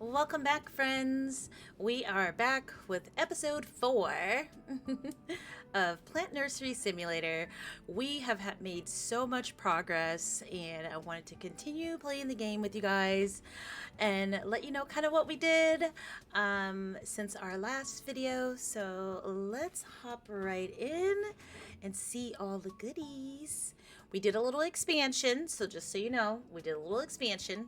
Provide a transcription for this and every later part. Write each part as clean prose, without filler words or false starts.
Welcome back, friends. We are back with episode 4 of Plant Nursery Simulator. We have made so much progress, and I wanted to continue playing the game with you guys and let you know kind of what we did since our last video. So let's hop right in and see all the goodies. We did a little expansion, so just so you know, we did a little expansion.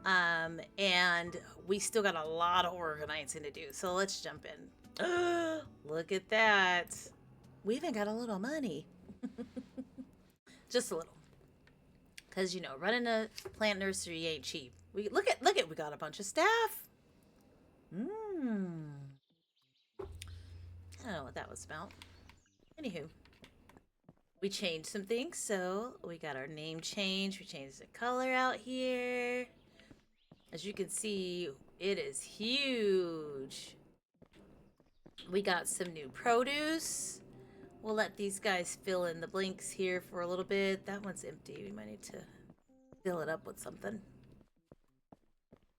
And we still got a lot of organizing to do. So let's jump in. Look at that. We even got a little money. Just a little. Cause you know, running a plant nursery ain't cheap. We look at we got a bunch of staff. I don't know what that was about. Anywho, we changed some things. So we got our name changed. We changed the color out here. As you can see, it is huge. We got some new produce. We'll let these guys fill in the blanks here for a little bit. That one's empty. We might need to fill it up with something.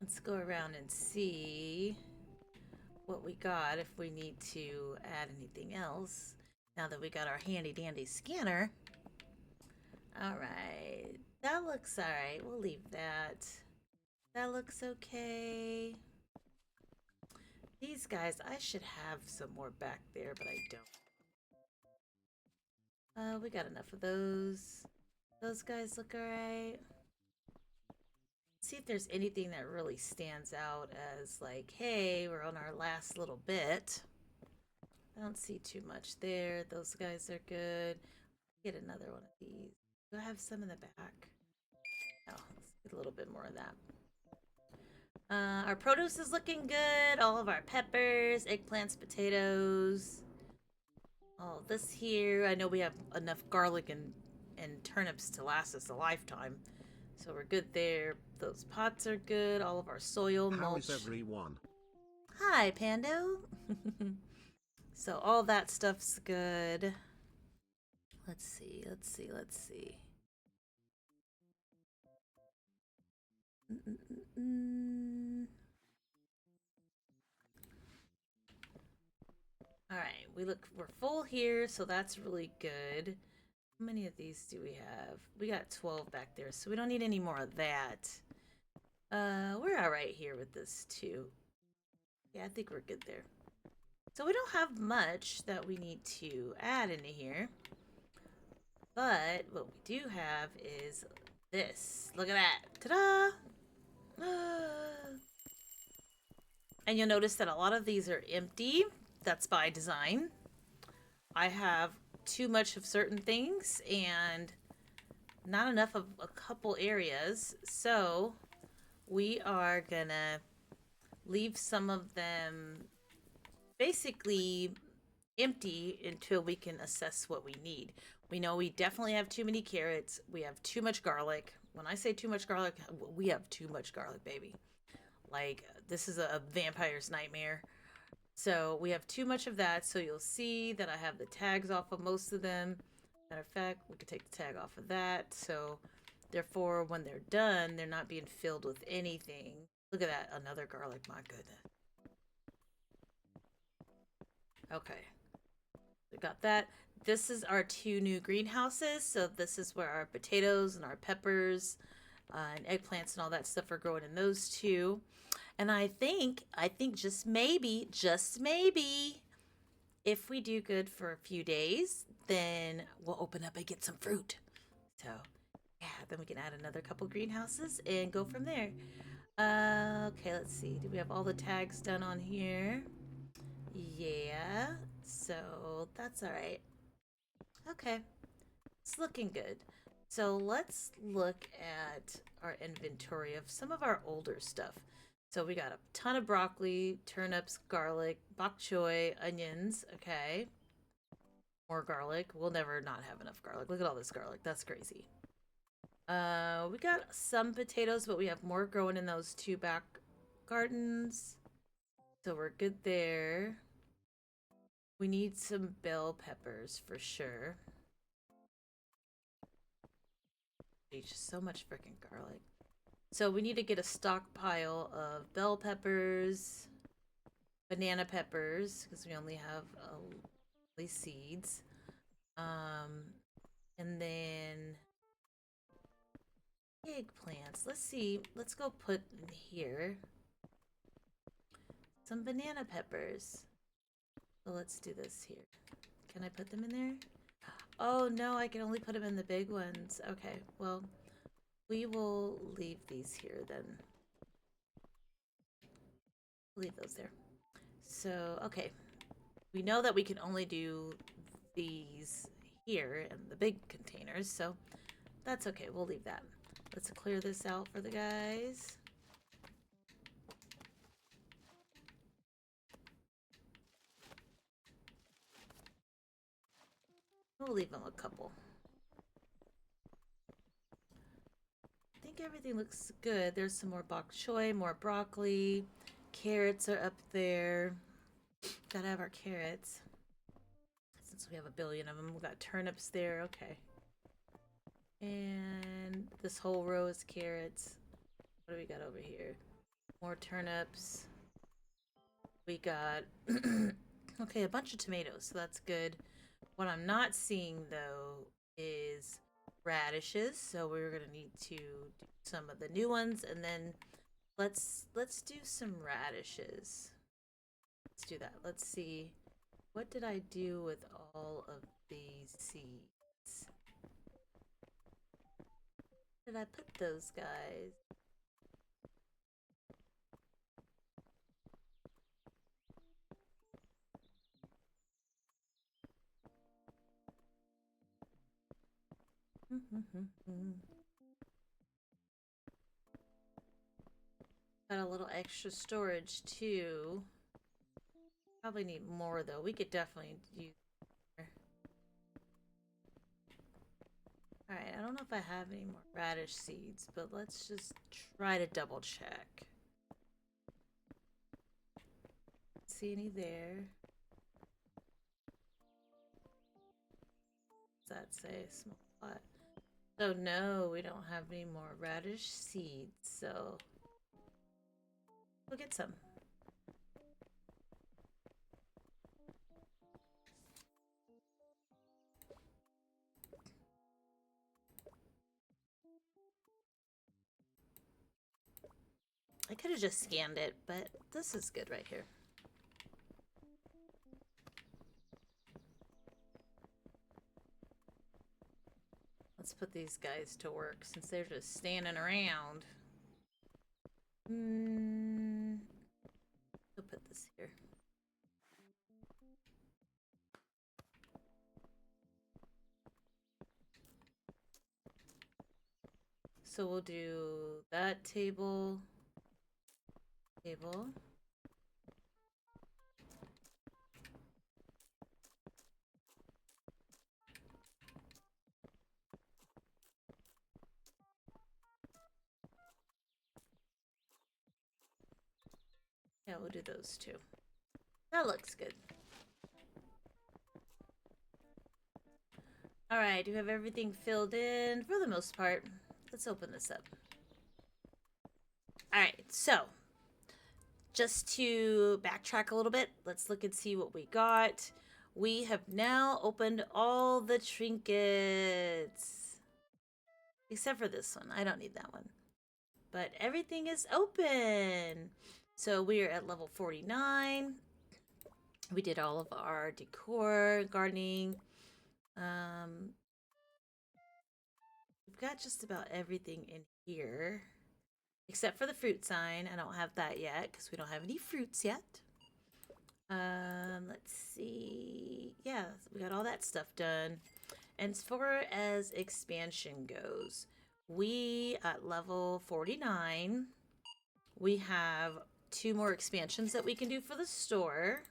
Let's go around and see what we got, if we need to add anything else. Now that we got our handy dandy scanner. Alright. That looks alright. We'll leave that. That looks okay. These guys, I should have some more back there, but I don't. We got enough of those. Those guys look alright. See if there's anything that really stands out as like, hey, we're on our last little bit. I don't see too much there. Those guys are good. Get another one of these. Do I have some in the back? Oh, let's get a little bit more of that. Our produce is looking good. All of our peppers, eggplants, potatoes. All this here. I know we have enough garlic and turnips to last us a lifetime. So we're good there. Those pots are good. All of our soil mulch. How is everyone? Hi, Pando. So all that stuff's good. Let's see. All right, we're full here, so that's really good. How many of these do we have? We got 12 back there, so we don't need any more of that. We're all right here with this too. Yeah, I think we're good there. So we don't have much that we need to add into here. But what we do have is this. Look at that. Ta-da! And you'll notice that a lot of these are empty. That's by design. I have too much of certain things and not enough of a couple areas. So we are gonna leave some of them basically empty until we can assess what we need. We know we definitely have too many carrots. We have too much garlic. When I say too much garlic, we have too much garlic, baby. Like, this is a vampire's nightmare. So we have too much of that. So you'll see that I have the tags off of most of them. Matter of fact, we could take the tag off of that. So therefore, when they're done, they're not being filled with anything. Look at that. Another garlic. My goodness. Okay. We got that. This is our 2 new greenhouses. So this is where our potatoes and our peppers and eggplants and all that stuff are growing in those 2. And I think just maybe, if we do good for a few days, then we'll open up and get some fruit. So yeah, then we can add another couple greenhouses and go from there. Okay, let's see. Do we have all the tags done on here? Yeah, so that's all right. Okay, it's looking good. So let's look at our inventory of some of our older stuff. So we got a ton of broccoli, turnips, garlic, bok choy, onions. Okay, more garlic. We'll never not have enough garlic. Look at all this garlic. That's crazy. We got some potatoes, but we have more growing in those 2 back gardens. So we're good there. We need some bell peppers for sure. Just so much freaking garlic. So we need to get a stockpile of bell peppers, banana peppers, because we only have seeds. And then eggplants. Let's see. Let's go put in here some banana peppers. So let's do this here. Can I put them in there? Oh no, I can only put them in the big ones. Okay, well, we will leave these here then. Leave those there. So, okay. We know that we can only do these here in the big containers, so that's okay. We'll leave that. Let's clear this out for the guys. We'll leave them a couple. I think everything looks good. There's some more bok choy, more broccoli. Carrots are up there. Gotta have our carrots. Since we have a billion of them. We got turnips there. Okay. And this whole row is carrots. What do we got over here? More turnips. We got okay, a bunch of tomatoes, so that's good. What I'm not seeing though is radishes, so we're gonna need to do some of the new ones, and then let's do some radishes. Let's do that. Let's see, what did I do with all of these seeds? Where did I put those guys? Got a little extra storage too. Probably need more though. We could definitely use more. Alright, I don't know if I have any more radish seeds, but let's just try to double check. See any there? Does that say small pot? So no, we don't have any more radish seeds, so we'll get some. I could have just scanned it, but this is good right here. Let's put these guys to work since they're just standing around. I'll put this here. So we'll do that table. Yeah, we'll do those two. That looks good. Alright, do we have everything filled in? For the most part. Let's open this up. Alright, so just to backtrack a little bit, let's look and see what we got. We have now opened all the trinkets. Except for this one. I don't need that one. But everything is open. So we are at level 49. We did all of our decor, gardening. We've got just about everything in here. Except for the fruit sign. I don't have that yet because we don't have any fruits yet. Let's see. Yeah, we got all that stuff done. And as far as expansion goes, we at level 49, we have 2 more expansions that we can do for the store.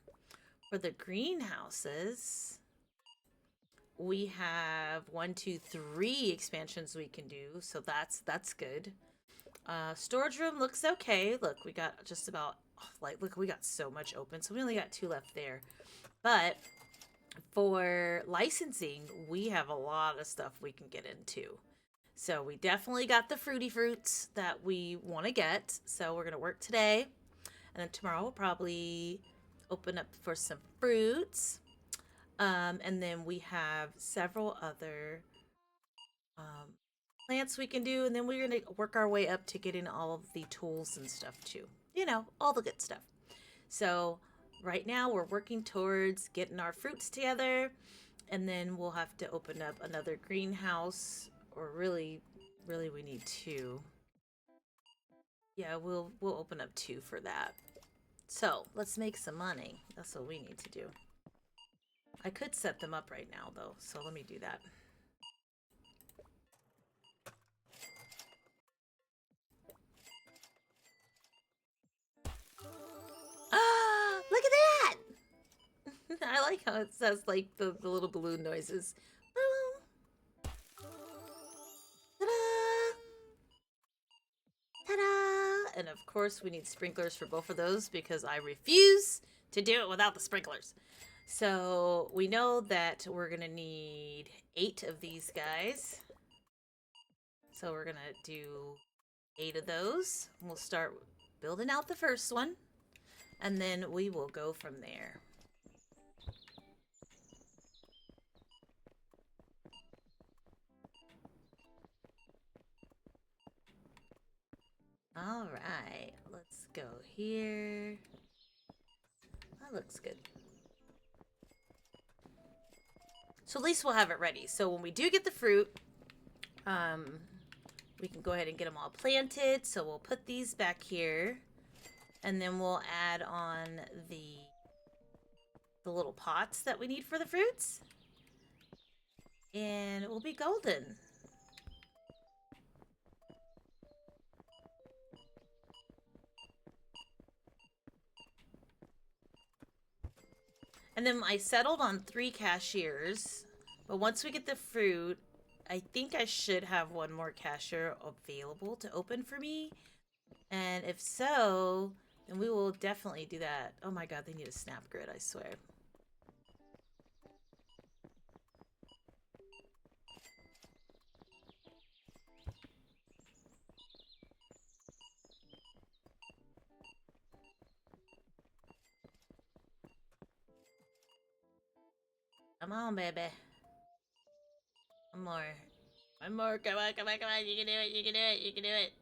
For the greenhouses, we have 1, 2, 3 expansions we can do, so that's good. Storage room looks okay. Look, we got just about, look, we got so much open, so we only got 2 left there. But for licensing, we have a lot of stuff we can get into. So we definitely got the fruity fruits that we want to get. So we're going to work today. And then tomorrow we'll probably open up for some fruits. And then we have several other um, plants we can do. And then we're going to work our way up to getting all of the tools and stuff too. You know, all the good stuff. So right now we're working towards getting our fruits together. And then we'll have to open up another greenhouse. Or really we need two. Yeah, we'll open up two for that. So let's make some money. That's what we need to do. I could set them up right now though, so let me do that. Ah, look at that! I like how it says like the little balloon noises. Ta-da! Ta-da! And of course we need sprinklers for both of those because I refuse to do it without the sprinklers. So we know that we're gonna need 8 of these guys. So we're gonna do 8 of those. We'll start building out the first one, and then we will go from there. All right, let's go here. That looks good. So at least we'll have it ready. So when we do get the fruit, we can go ahead and get them all planted. So we'll put these back here, and then we'll add on the little pots that we need for the fruits, and it will be golden. And then I settled on 3 cashiers, but once we get the fruit, I think I should have one more cashier available to open for me. And if so, then we will definitely do that. Oh my god, they need a snap grid, I swear. Come on, baby. One more. One more. Come on, come on, come on. You can do it. You can do it. You can do it.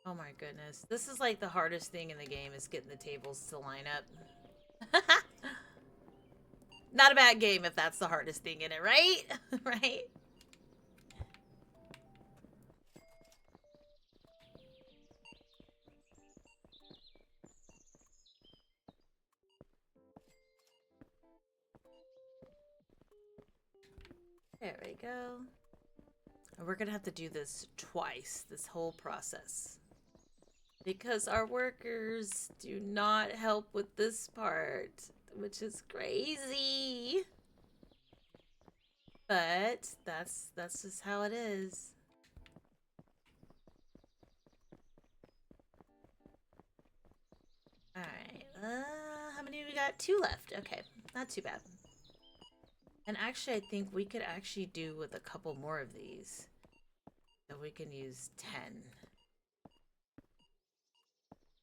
Oh my goodness. This is like the hardest thing in the game is getting the tables to line up. Not a bad game if that's the hardest thing in it, right? Right? There we go. And we're gonna have to do this twice, this whole process. Because our workers do not help with this part, which is crazy. But that's just how it is. Alright, how many do we got? 2 left. Okay, not too bad. And actually, I think we could actually do with a couple more of these. So we can use 10.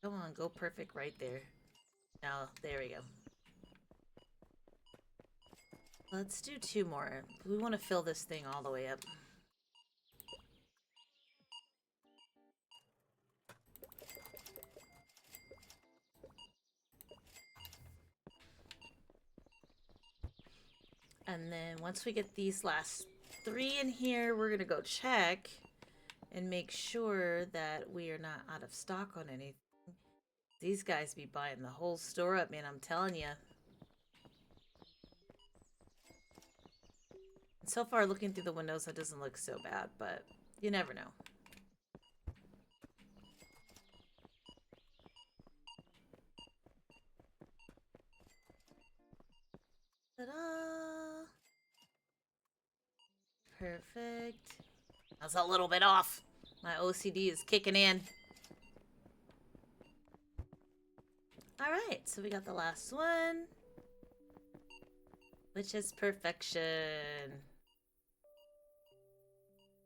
Come on, go perfect right there. Now, there we go. Let's do 2 more. We want to fill this thing all the way up. And then once we get these last 3 in here, we're going to go check and make sure that we are not out of stock on anything. These guys be buying the whole store up, man, I'm telling you. So far, looking through the windows, it doesn't look so bad, but you never know. Ta-da! Perfect. That's a little bit off. My OCD is kicking in. Alright, so we got the last one, which is perfection.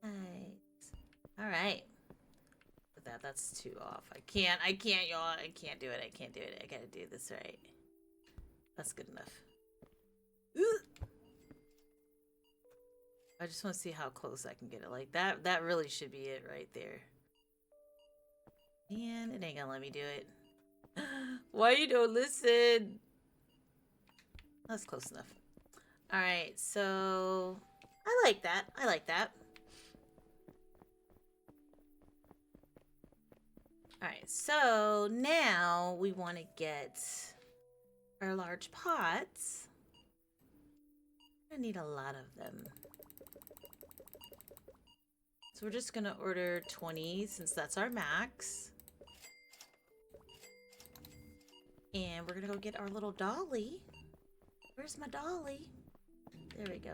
Nice. All right. That's too off. I can't, y'all. I can't do it. I can't do it. I gotta do this right. That's good enough. Ooh. I just want to see how close I can get it. Like that. That really should be it right there. And it ain't gonna let me do it. Why you don't listen? That's close enough. All right. So I like that. I like that. Alright, so now we want to get our large pots. I need a lot of them. So we're just going to order 20 since that's our max. And we're going to go get our little dolly. Where's my dolly? There we go.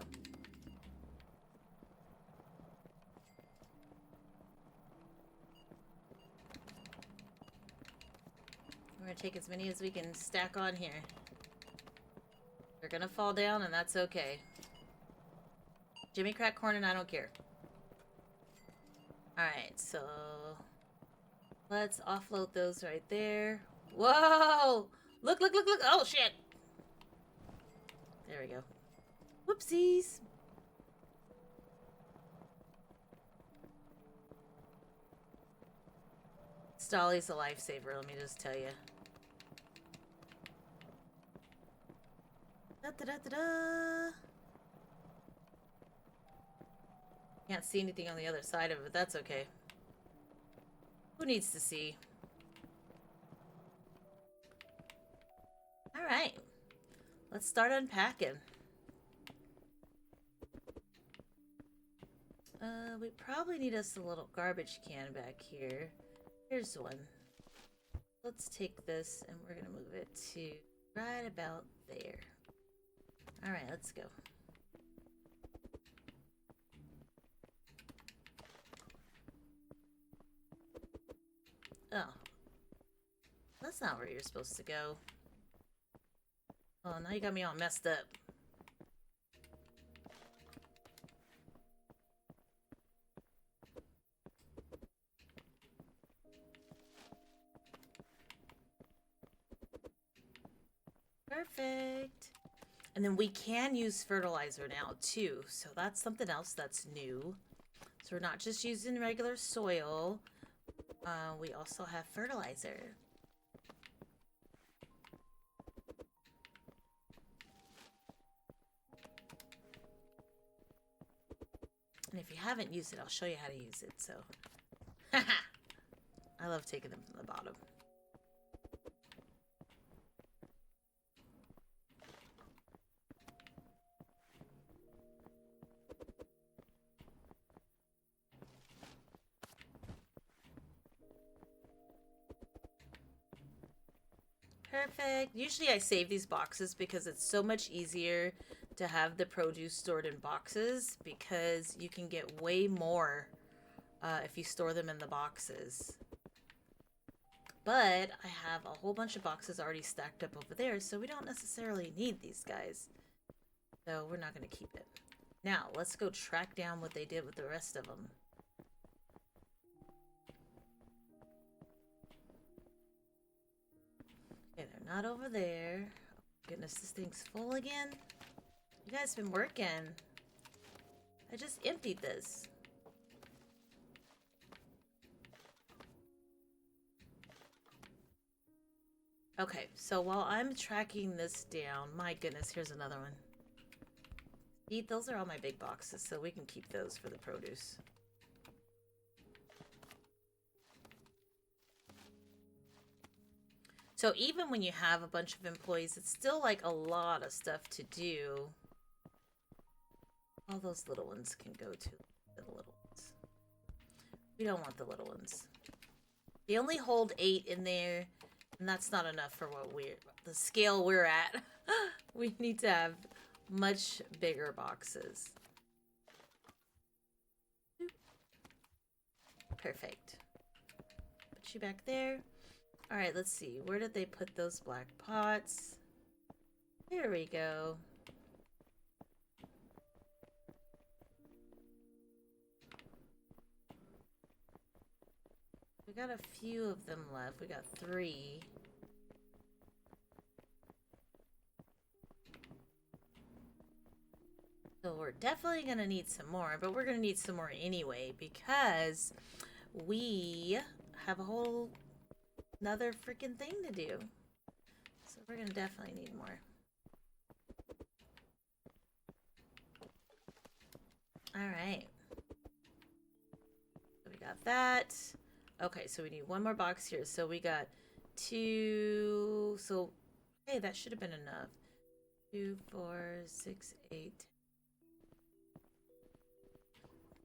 We're going to take as many as we can stack on here. They're going to fall down, and that's okay. Jimmy crack corn, and I don't care. Alright, so let's offload those right there. Whoa! Look, look, look, look! Oh, shit! There we go. Whoopsies! Dolly's a lifesaver, let me just tell you. Da-da-da-da-da! Can't see anything on the other side of it, but that's okay. Who needs to see? Alright. Let's start unpacking. We probably need us a little garbage can back here. Here's one. Let's take this and we're gonna move it to right about there. Alright, let's go. Oh. That's not where you're supposed to go. Oh, now you got me all messed up. Perfect. And then we can use fertilizer now too. So that's something else that's new. So we're not just using regular soil. We also have fertilizer. And if you haven't used it, I'll show you how to use it. So, I love taking them from the bottom. Perfect. Usually I save these boxes because it's so much easier to have the produce stored in boxes because you can get way more if you store them in the boxes. But I have a whole bunch of boxes already stacked up over there, so we don't necessarily need these guys. So we're not going to keep it. Now, let's go track down what they did with the rest of them. Okay, they're not over there. Oh, goodness, this thing's full again. You guys been working. I just emptied this. Okay, so while I'm tracking this down, my goodness, here's another one. Those are all my big boxes, so we can keep those for the produce. So even when you have a bunch of employees, it's still like a lot of stuff to do. All those little ones can go to the little ones. We don't want the little ones. They only hold 8 in there, and that's not enough for what the scale we're at. We need to have much bigger boxes. Perfect. Put you back there. All right, let's see. Where did they put those black pots? There we go. got a few of them left. We got 3. So we're definitely going to need some more, but we're going to need some more anyway because we have a whole another freaking thing to do. So we're going to definitely need more. All right. So we got that. Okay, so we need one more box here. So we got 2. So, hey, that should have been enough. 2, 4, 6, 8.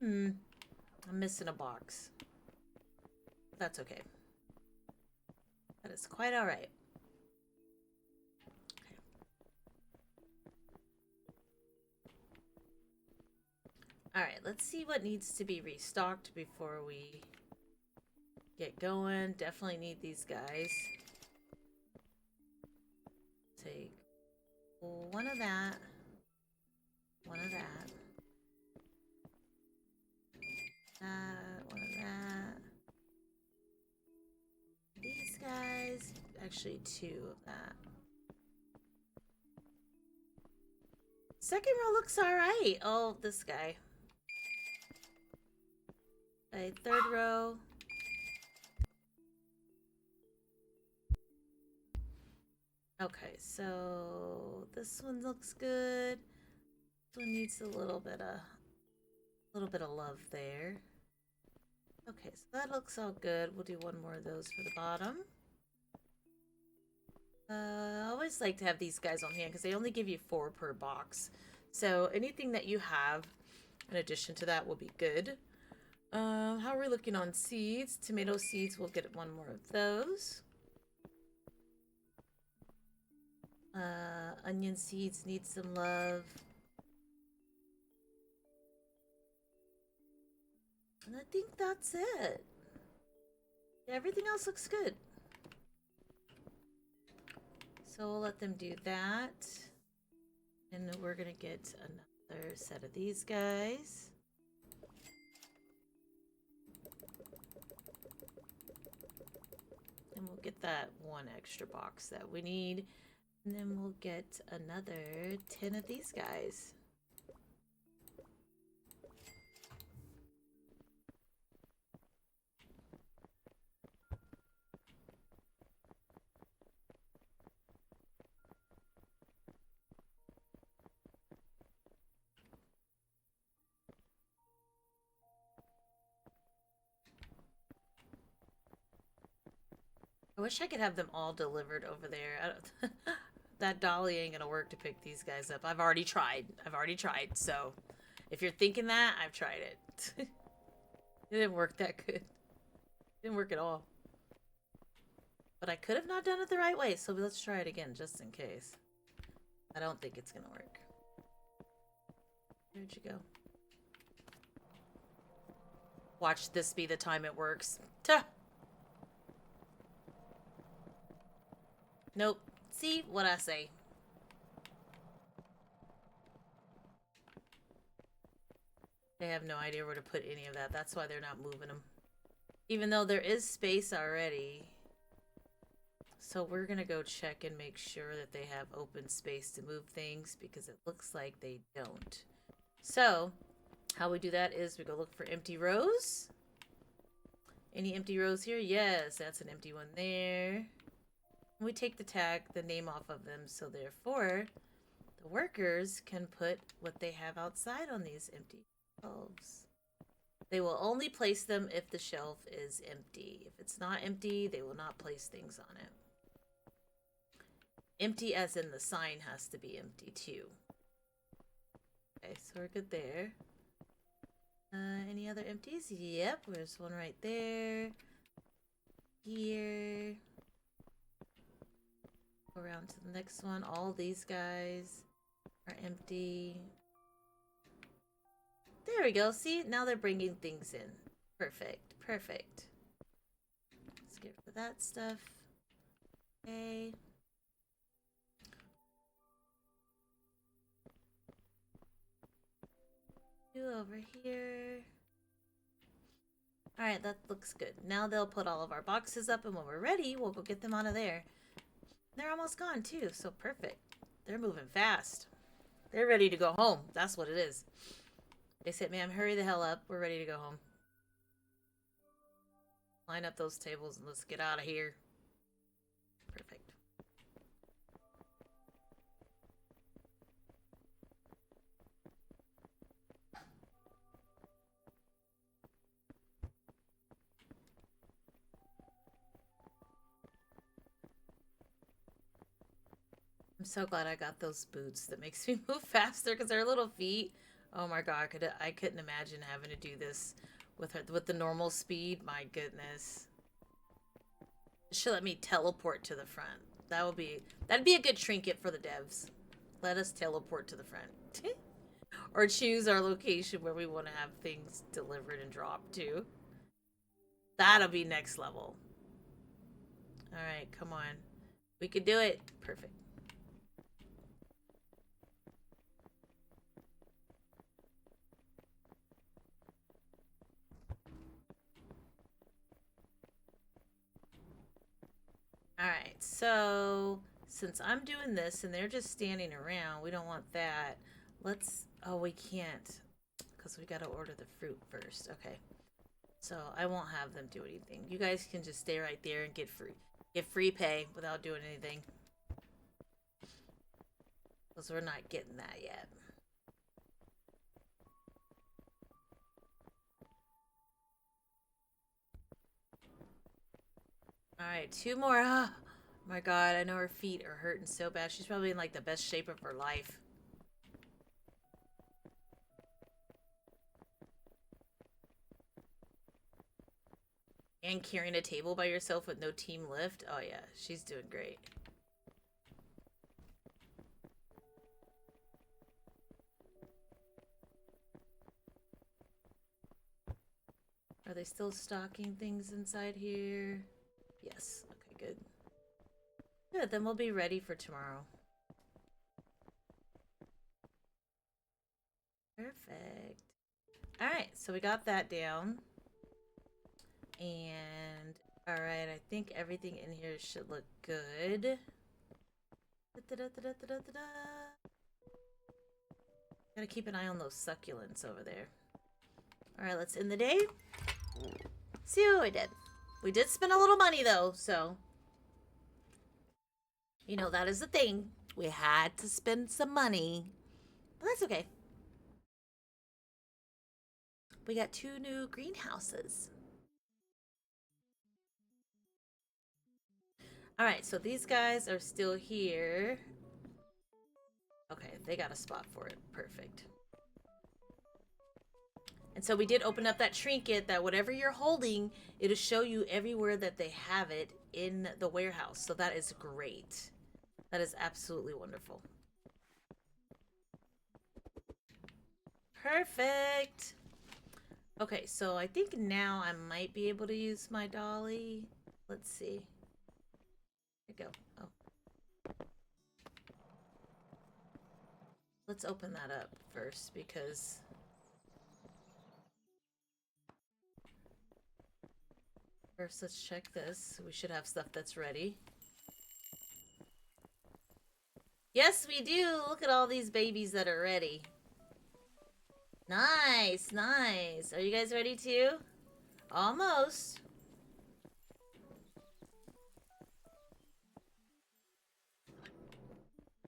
I'm missing a box. That's okay. That is quite all right. Okay. All right, let's see what needs to be restocked before we get going. Definitely need these guys. Take one of that. One of that. One of that. These guys. Actually, 2 of that. Second row looks alright. Oh, this guy. Okay, third row. Okay, so this one looks good. This one needs a little bit of love there. Okay, so that looks all good. We'll do one more of those for the bottom. I always like to have these guys on hand because they only give you 4 per box. So anything that you have in addition to that will be good. How are we looking on seeds? Tomato seeds, we'll get one more of those. Onion seeds need some love. And I think that's it. Yeah, everything else looks good. So we'll let them do that. And we're gonna get another set of these guys. And we'll get that 1 extra box that we need. And then we'll get another 10 of these guys. I wish I could have them all delivered over there. That dolly ain't gonna work to pick these guys up. I've already tried. So if you're thinking that, I've tried it. It didn't work that good. It didn't work at all. But I could have not done it the right way, so let's try it again just in case. I don't think it's gonna work. Where'd you go? Watch this be the time it works. Tuh. Nope. See what I say. They have no idea where to put any of that. That's why they're not moving them. Even though there is space already. So we're going to go check and make sure that they have open space to move things because it looks like they don't. So how we do that is we go look for empty rows. Any empty rows here? Yes, that's an empty one there. We take the tag, the name off of them, so therefore the workers can put what they have outside on these empty shelves. They will only place them if the shelf is empty. If it's not empty, they will not place things on it. Empty as in the sign has to be empty too. Okay, so we're good there. Any other empties? Yep, there's one right there. Here. Go around to the next one. All these guys are empty. There we go. See, now they're bringing things in. Perfect. Perfect. Let's get rid of that stuff. Okay. Over here. Alright, that looks good. Now they'll put all of our boxes up, and when we're ready, we'll go get them out of there. They're almost gone, too, so perfect. They're moving fast. They're ready to go home. That's what it is. They said, ma'am, hurry the hell up. We're ready to go home. Line up those tables and let's get out of here. Perfect. I'm so glad I got those boots. That makes me move faster because they're little feet. Oh my god, I couldn't imagine having to do this with the normal speed. My goodness. It should let me teleport to the front. That'd be a good trinket for the devs. Let us teleport to the front. Or choose our location where we want to have things delivered and dropped to. That'll be next level. Alright, come on. We could do it. Perfect. Alright, so since I'm doing this and they're just standing around, we don't want that. Oh, we can't because we got to order the fruit first. Okay, so I won't have them do anything. You guys can just stay right there and get free pay without doing anything because we're not getting that yet. Alright, 2 more. Oh my god, I know her feet are hurting so bad. She's probably in like the best shape of her life. And carrying a table by yourself with no team lift. Oh yeah, she's doing great. Are they still stocking things inside here? Yes. Okay, good. Good, then we'll be ready for tomorrow. Perfect. Alright, so we got that down. And, alright, I think everything in here should look good. Gotta keep an eye on those succulents over there. Alright, let's end the day. See what we did. We did spend a little money, though, so... You know, that is the thing. We had to spend some money. But that's okay. We got 2 new greenhouses. Alright, so these guys are still here. Okay, they got a spot for it. Perfect. And so we did open up that trinket that whatever you're holding, it'll show you everywhere that they have it in the warehouse. So that is great. That is absolutely wonderful. Perfect. Okay, so I think now I might be able to use my dolly. Let's see. Here we go. Oh. Let's open that up first because... First, let's check this. We should have stuff that's ready. Yes, we do! Look at all these babies that are ready. Nice, nice. Are you guys ready too? Almost.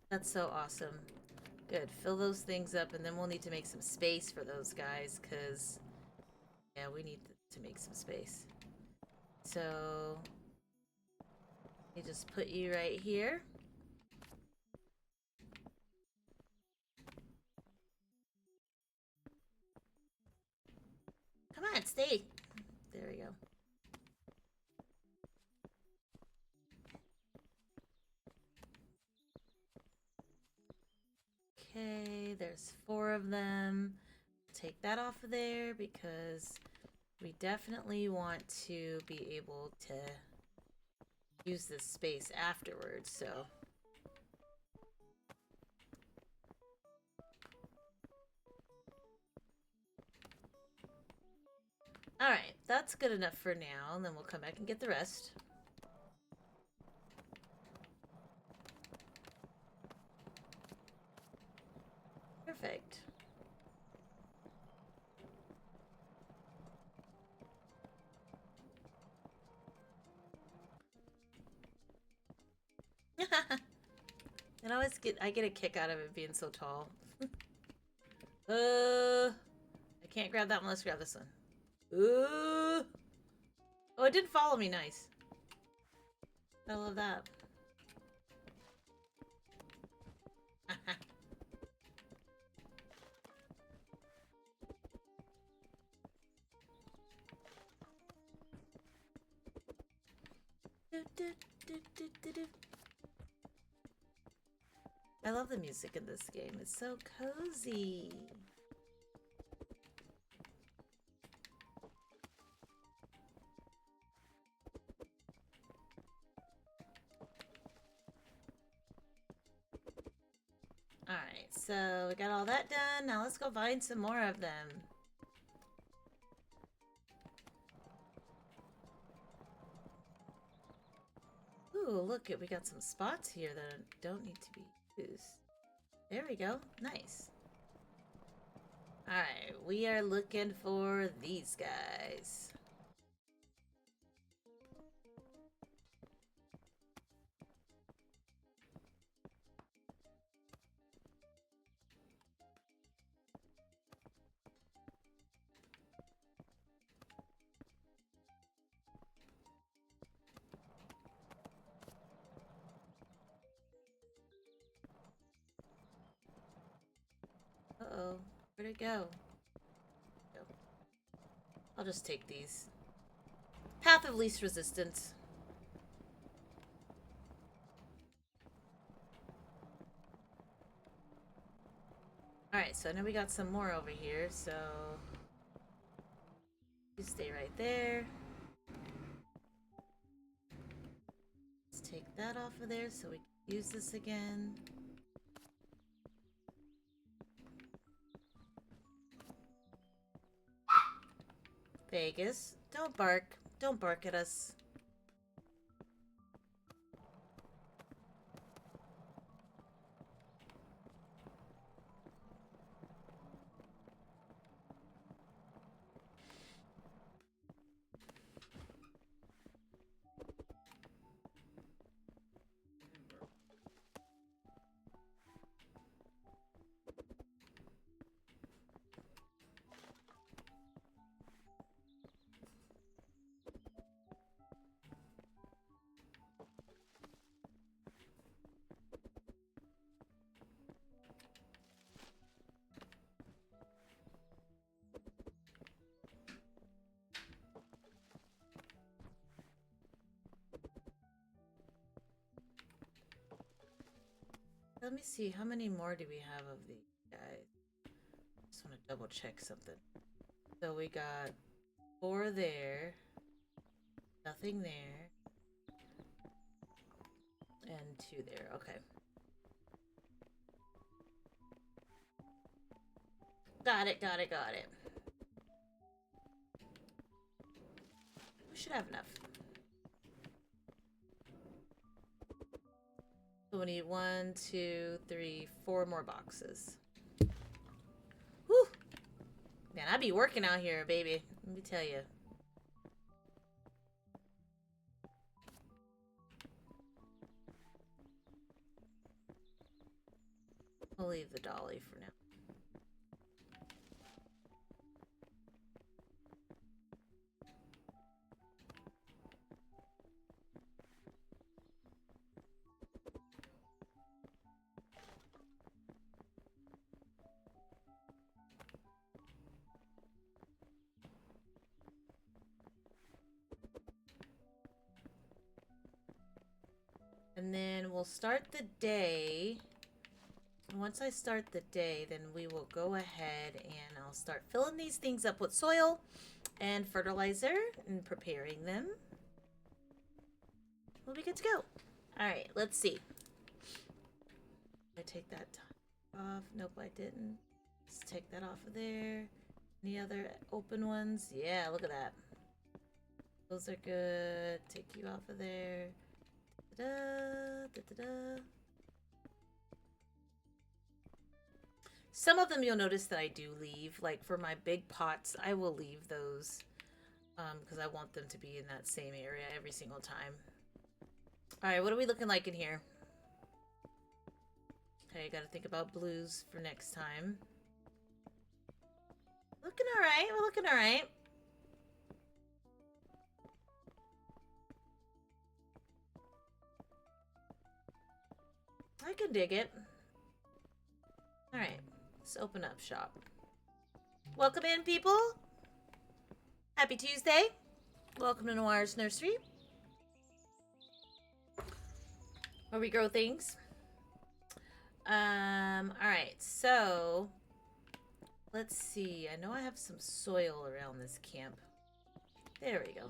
That's so awesome. Good. Fill those things up, and then we'll need to make some space for those guys, because... Yeah, we need to make some space. So... You just put you right here. Come on, stay. There we go. Okay, there's 4 of them. Take that off of there because we definitely want to be able to use this space afterwards, so... Alright, that's good enough for now, and then we'll come back and get the rest. Perfect. And I get a kick out of it being so tall. I can't grab that one. Let's grab this one. Oh, it didn't follow me. Nice. I love that. I love the music in this game. It's so cozy. Alright, so we got all that done. Now let's go find some more of them. Ooh, look, we got some spots here that don't need to be used. There we go. Nice. Alright, we are looking for these guys. Uh-oh. Where'd it go? I'll just take these. Path of least resistance. Alright, so I know we got some more over here, so... you stay right there. Let's take that off of there so we can use this again. Vegas, don't bark. Don't bark at us. Let me see, how many more do we have of these guys? Just want to double check something. So we got 4 there, nothing there, and 2 there. Okay. Got it, got it, got it. We should have enough. So we need 1, 2, 3, 4 more boxes. Whew! Man, I be working out here, baby. Let me tell you. We'll leave the dolly for now. And then we'll start the day. Once I start the day, then we will go ahead and I'll start filling these things up with soil and fertilizer and preparing them. We'll be good to go. Alright, let's see. Did I take that off? Nope, I didn't. Let's take that off of there. Any other open ones? Yeah, look at that. Those are good. Take you off of there. Da-da, da-da-da. Some of them you'll notice that I do leave. Like for my big pots, I will leave those because I want them to be in that same area every single time. All right, what are we looking like in here? Okay, got to think about blues for next time. Looking all right. We're looking all right. I can dig it. All right, let's open up shop. Welcome in, people. Happy Tuesday. Welcome to Noire's Nursery, where we grow things. All right, so let's see. I know I have some soil around this camp. There we go.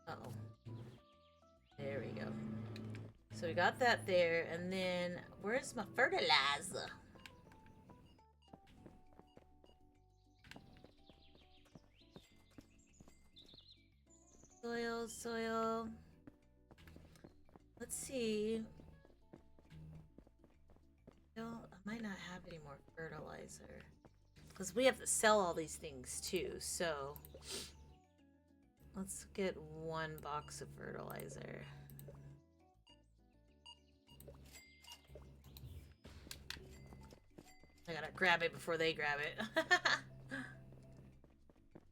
Uh-oh. There we go. So we got that there, and then where's my fertilizer? Soil. Let's see. No, I might not have any more fertilizer. Because we have to sell all these things too, so let's get 1 box of fertilizer. I gotta grab it before they grab it.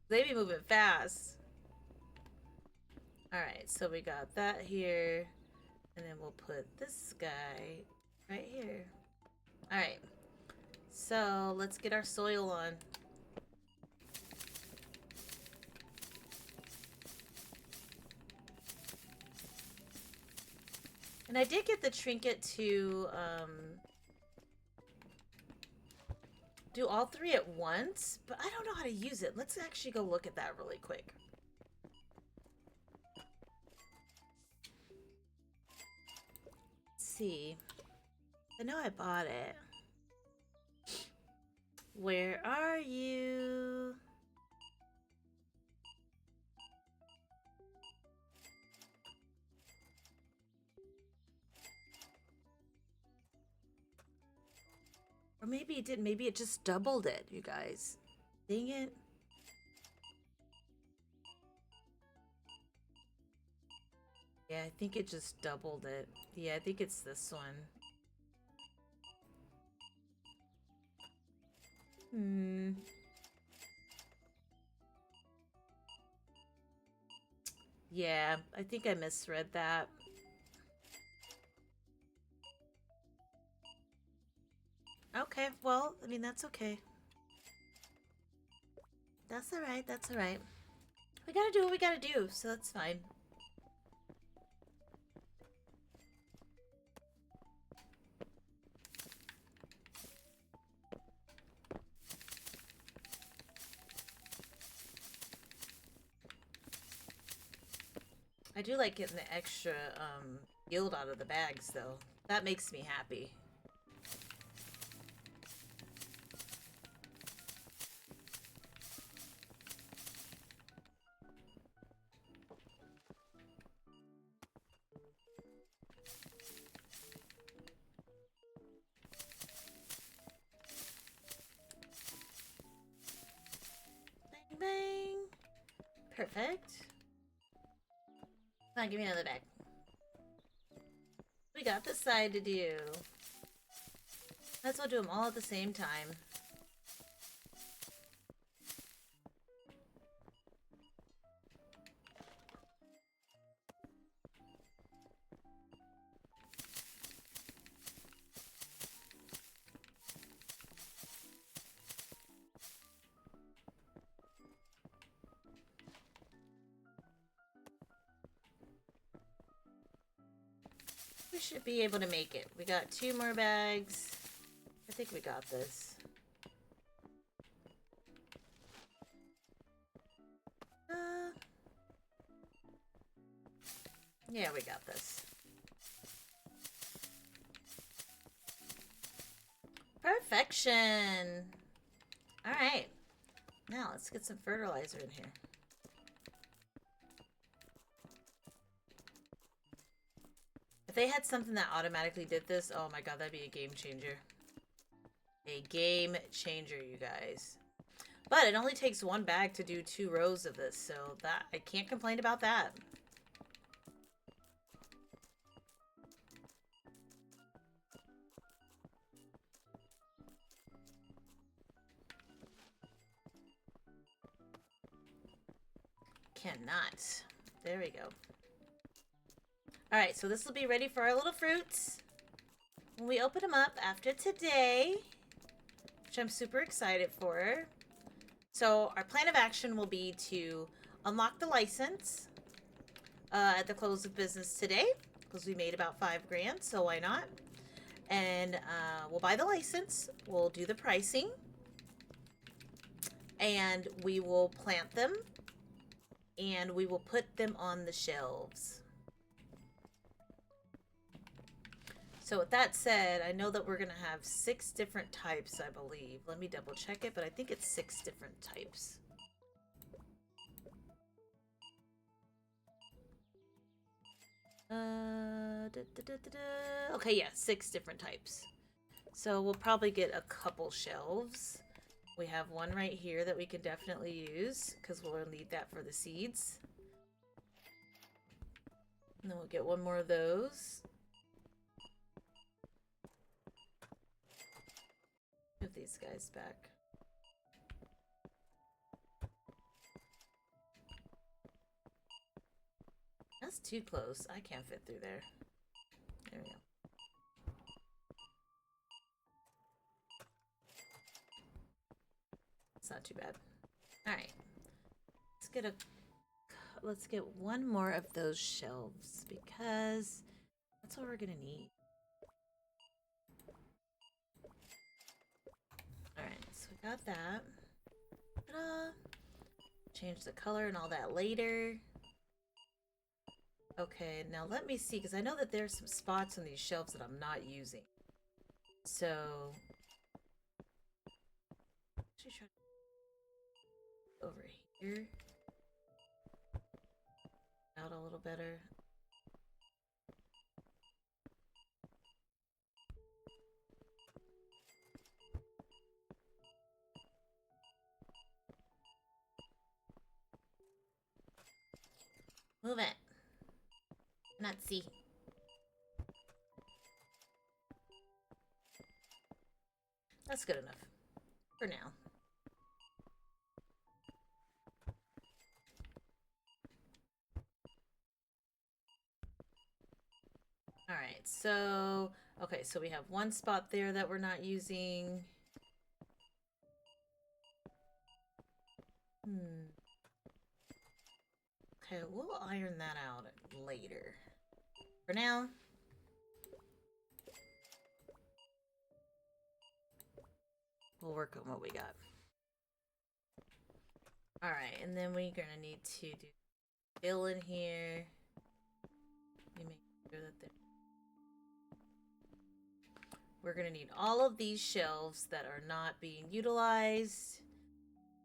They be moving fast. Alright, so we got that here. And then we'll put this guy right here. Alright. So let's get our soil on. And I did get the trinket to do all 3 at once, but I don't know how to use it. Let's actually go look at that really quick. Let's see. I know I bought it. Where are you? Or maybe it didn't. Maybe it just doubled it, you guys. Dang it. Yeah, I think it just doubled it. Yeah, I think it's this one. Yeah, I think I misread that. Okay, well, I mean, that's okay. That's alright, that's alright. We gotta do what we gotta do, so that's fine. I do like getting the extra yield out of the bags, though. That makes me happy. Bang, bang. Perfect. Come on, give me another bag. We got this side to do. Let's all do them all at the same time. We should be able to make it. We got 2 more bags. I think we got this. Yeah, we got this. Perfect. Perfection. All right. Now let's get some fertilizer in here. If they had something that automatically did this, oh my god, that'd be a game changer. A game changer, you guys. But it only takes one bag to do 2 rows of this, so that I can't complain about that. Cannot. There we go. Alright, so this will be ready for our little fruits when we open them up after today, which I'm super excited for. So our plan of action will be to unlock the license at the close of business today, because we made about 5 grand, so why not? And we'll buy the license, we'll do the pricing, and we will plant them, and we will put them on the shelves. So with that said, I know that we're going to have 6 different types, I believe. Let me double check it, but I think it's 6 different types. Okay, yeah, 6 different types. So we'll probably get a couple shelves. We have one right here that we can definitely use, because we'll need that for the seeds. And then we'll get one more of those. Move these guys back. That's too close. I can't fit through there. There we go. It's not too bad. Alright. Let's get one more of those shelves, because that's what we're gonna need. Alright, so we got that. Ta-da! Change the color and all that later. Okay, now let me see, because I know that there's some spots on these shelves that I'm not using. So, actually try over here. Out a little better. Move it. Not see. That's good enough. For now. Alright, so... Okay, so we have one spot there that we're not using. Okay, we'll iron that out later. For now, we'll work on what we got. Alright, and then we're gonna need to do fill in here. Let me make sure that we're gonna need all of these shelves that are not being utilized,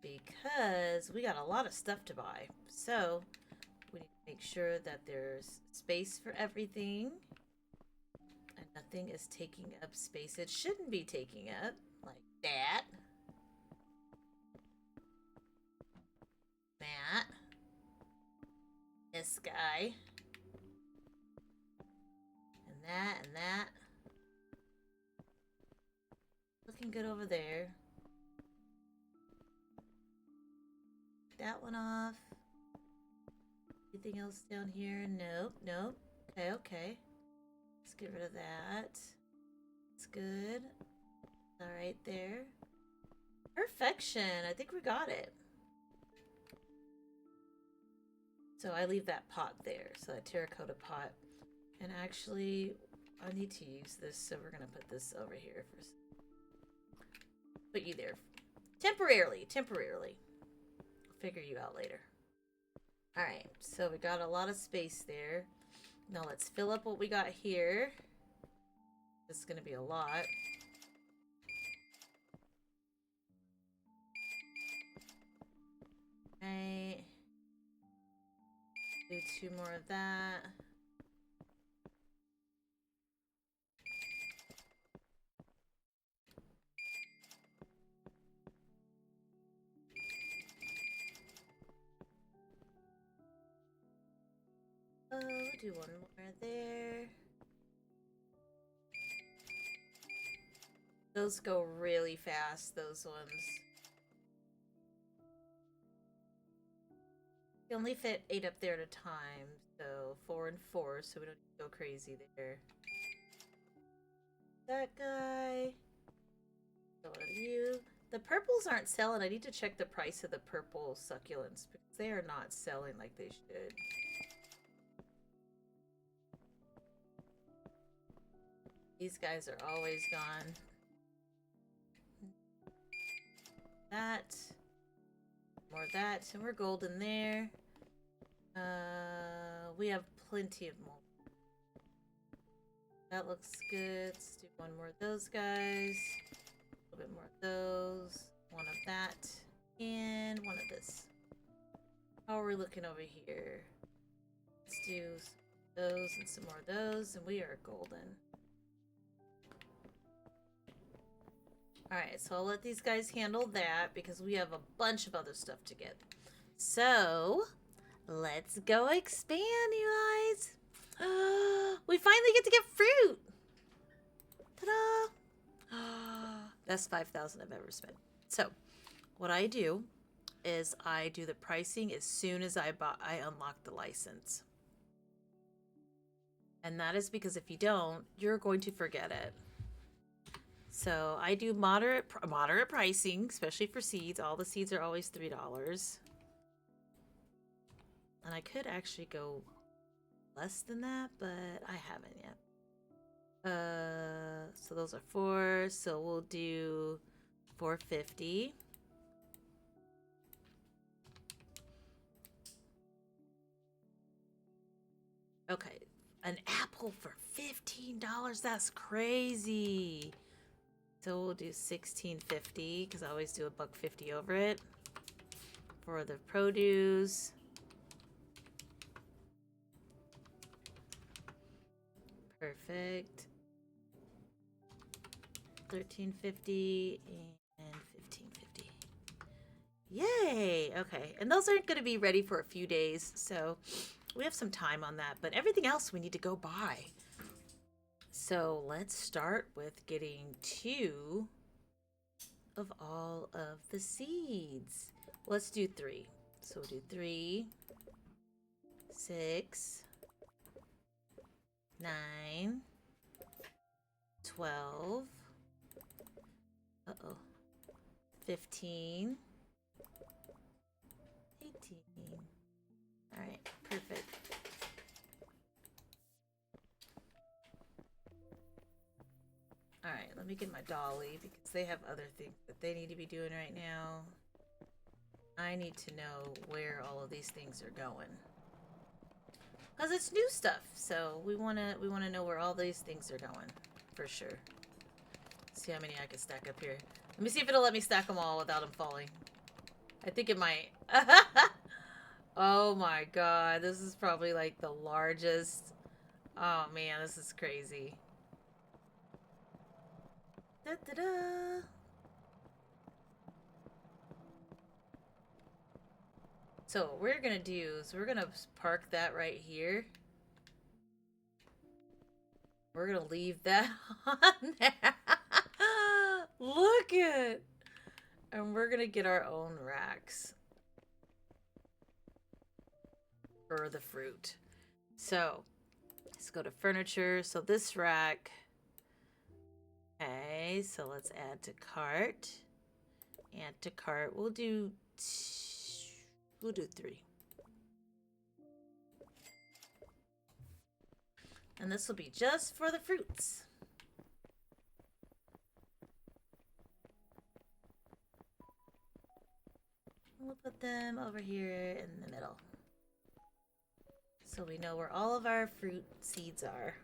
because we got a lot of stuff to buy. So we need to make sure that there's space for everything and nothing is taking up space it shouldn't be taking up, like that. That. This guy. And that and that. Looking good over there. That one off. Anything else down here? Nope, nope. Okay, okay. Let's get rid of that. It's good. All right there. Perfection. I think we got it. So I leave that pot there. So that terracotta pot. And actually, I need to use this, so we're gonna put this over here first. Put you there. Temporarily. Temporarily. I'll figure you out later. Alright, so we got a lot of space there. Now let's fill up what we got here. This is going to be a lot. Do 2 more of that. We'll do 1 more there. Those go really fast, those ones. You only fit 8 up there at a time, so 4 and 4, so we don't go crazy there. That guy. So what are you? The purples aren't selling. I need to check the price of the purple succulents because they are not selling like they should. These guys are always gone. That. More of that. And we're golden there. We have plenty of mold. That looks good. Let's do 1 more of those guys. A little bit more of those. 1 of that. And 1 of this. How are we looking over here? Let's do those and some more of those. And we are golden. Alright, so I'll let these guys handle that because we have a bunch of other stuff to get. So, let's go expand, you guys. We finally get to get fruit. Ta-da! Best 5,000 I've ever spent. So, what I do is I do the pricing as soon as I unlock the license. And that is because if you don't, you're going to forget it. So I do moderate pricing, especially for seeds. All the seeds are always $3. And I could actually go less than that, but I haven't yet. So those are 4. So we'll do $4.50. Okay, an apple for $15. That's crazy. So we'll do $16.50 because I always do $1.50 over it for the produce. Perfect. $13.50 and $15.50. Yay! Okay, and those aren't going to be ready for a few days, so we have some time on that. But everything else we need to go buy. So let's start with getting 2 of all of the seeds. Let's do 3. So we'll do 3, 6, 9, 12, 15, 18. All right, perfect. All right, let me get my dolly because they have other things that they need to be doing right now. I need to know where all of these things are going. Because it's new stuff, so we wanna know where all these things are going, for sure. See how many I can stack up here. Let me see if it'll let me stack them all without them falling. I think it might. Oh my god, this is probably like the largest. Oh man, this is crazy. Da da da. So what we're gonna do is we're gonna park that right here. We're gonna leave that on there. Look at, and we're gonna get our own racks for the fruit. So let's go to furniture. So this rack. Okay, so let's add to cart. Add to cart. We'll do 3. And this will be just for the fruits. We'll put them over here in the middle. So we know where all of our fruit seeds are.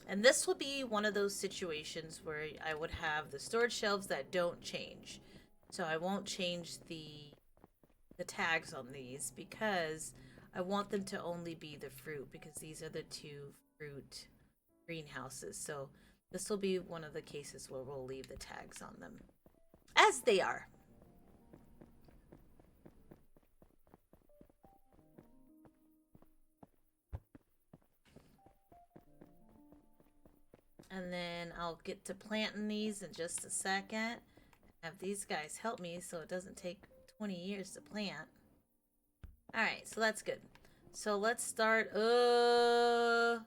And this will be one of those situations where I would have the storage shelves that don't change. So I won't change the tags on these because I want them to only be the fruit because these are the 2 fruit greenhouses. So this will be one of the cases where we'll leave the tags on them as they are. And then I'll get to planting these in just a second. Have these guys help me so it doesn't take 20 years to plant. Alright, so that's good. So let's start. Come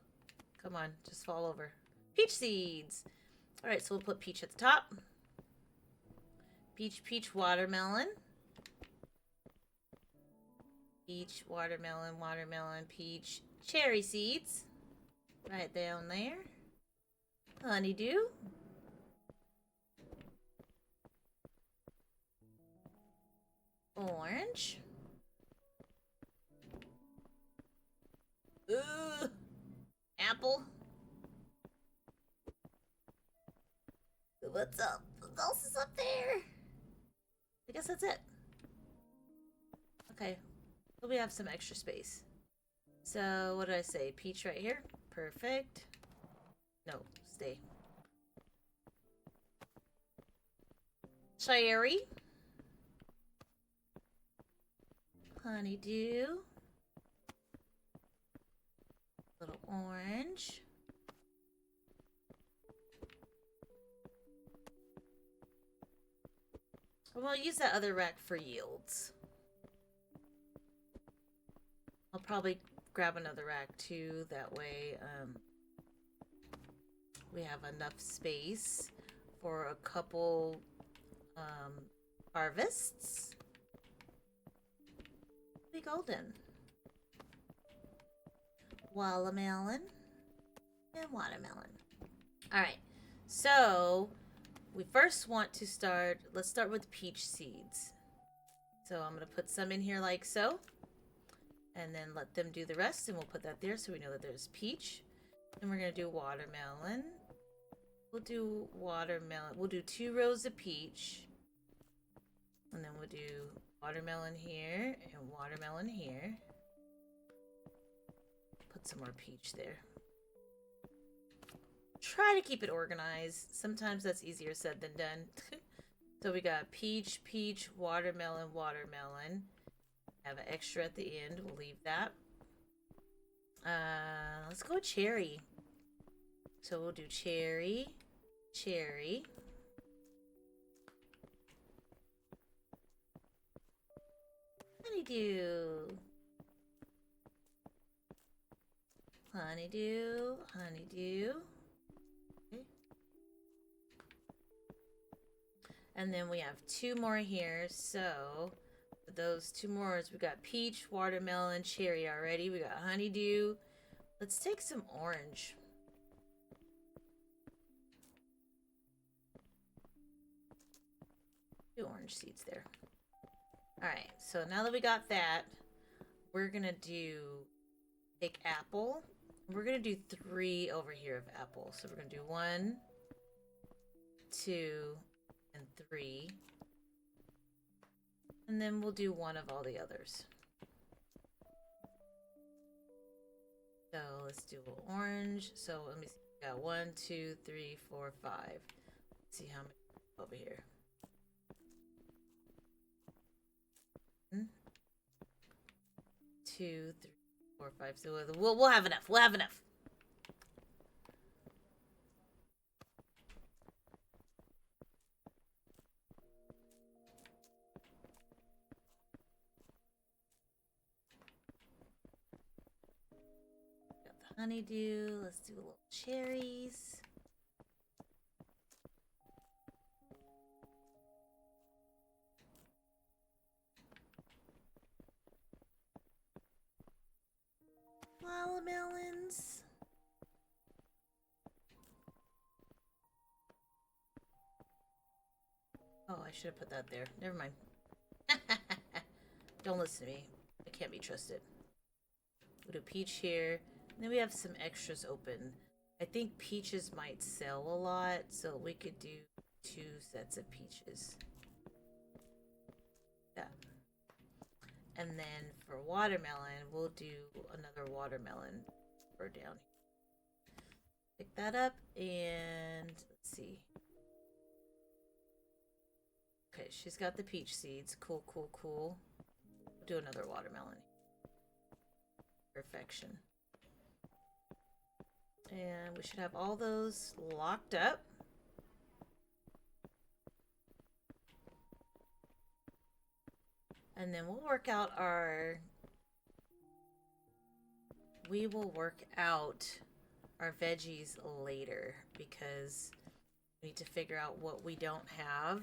on, just fall over. Peach seeds. Alright, so we'll put peach at the top. Peach, peach, watermelon. Peach, watermelon, watermelon, peach, cherry seeds. Right down there. Honeydew. Orange. Ooh. Apple. What's up? What else is up there? I guess that's it. Okay. So we have some extra space. So what did I say? Peach right here. Perfect. No, stay. Cherry. Honeydew. Little orange. And we'll use that other rack for yields. I'll probably grab another rack too. That way, we have enough space for a couple harvests. Be golden. Watermelon and watermelon. Alright, so we first want to start, let's start with peach seeds. So I'm going to put some in here like so. And then let them do the rest, and we'll put that there so we know that there's peach. And we're going to do watermelon. We'll do watermelon. We'll do 2 rows of peach. And then we'll do watermelon here and watermelon here. Put some more peach there. Try to keep it organized. Sometimes that's easier said than done. So we got peach, peach, watermelon, watermelon. Have an extra at the end. We'll leave that. Let's go cherry. So we'll do cherry, cherry. Honeydew. Honeydew, honeydew. Okay. And then we have 2 more here, so those 2 more, we got peach, watermelon, cherry already. We got honeydew. Let's take some orange. Do orange seeds there. Alright, so now that we got that, we're gonna take apple. We're gonna do 3 over here of apple. So we're gonna do 1, 2, and 3. And then we'll do 1 of all the others. So let's do orange. So let me see. We got 1, 2, 3, 4, 5. Let's see how many over here. 1, 2, 3, 4, 5. So we'll have enough. We'll have enough. Honeydew. Let's do little cherries. Watermelons. Oh, I should have put that there. Never mind. Don't listen to me. I can't be trusted. We'll do peach here. And then we have some extras open. I think peaches might sell a lot, so we could do 2 sets of peaches. Yeah. And then for watermelon, we'll do another watermelon for down here. Pick that up and let's see. Okay, she's got the peach seeds. Cool, cool, cool. We'll do another watermelon. Perfection. And we should have all those locked up. And then we'll work out our... We will work out our veggies later because we need to figure out what we don't have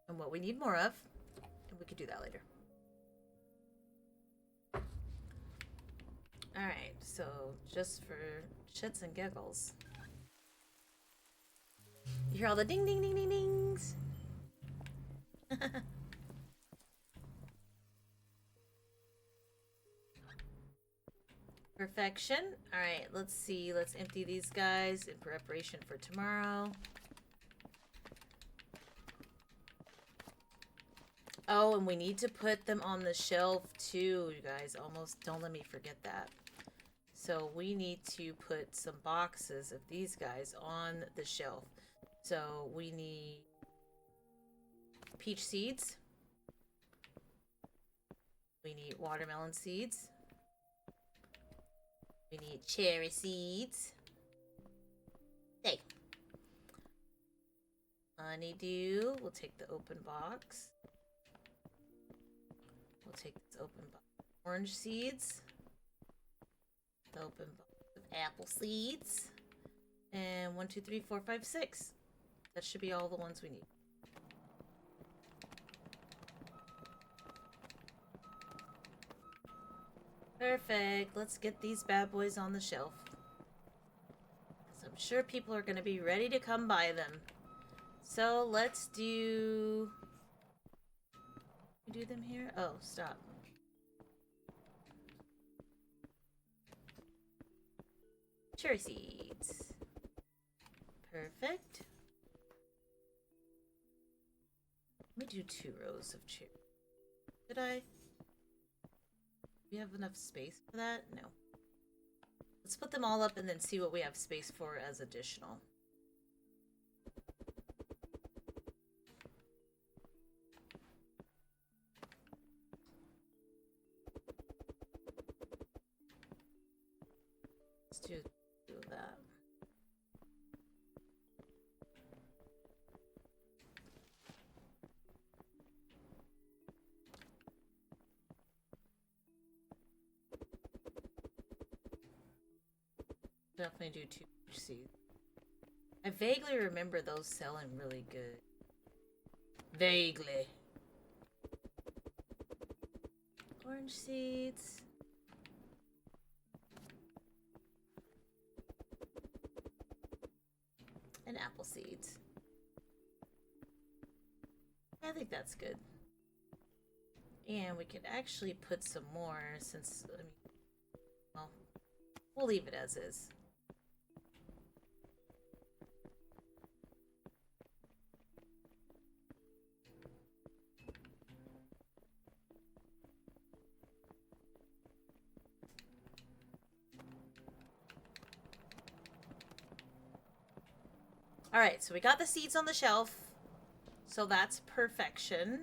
and what we need more of. And we could do that later. Alright, so just for shits and giggles. You hear all the ding ding ding ding dings? Perfection. Alright, let's see. Let's empty these guys in preparation for tomorrow. Oh, and we need to put them on the shelf too, you guys. Almost don't let me forget that. So we need to put some boxes of these guys on the shelf. So we need peach seeds. We need watermelon seeds. We need cherry seeds. Hey. Honeydew. We'll take the open box. We'll take this open box. Orange seeds. The open box of apple seeds. And 1, 2, 3, 4, 5, 6. That should be all the ones we need. Perfect. Let's get these bad boys on the shelf. So I'm sure people are going to be ready to come buy them. So let's do... We do them here? Oh, stop. Cherry seeds. Perfect. Let me do 2 rows of cherry. Did I? Do we have enough space for that? No. Let's put them all up and then see what we have space for as additional. Let's do that. Definitely do 2 seeds. I vaguely remember those selling really good. Vaguely. Orange seeds. And apple seeds. I think that's good. And we could actually put some more since, I mean, well, we'll leave it as is. Alright, so we got the seeds on the shelf. So that's perfection.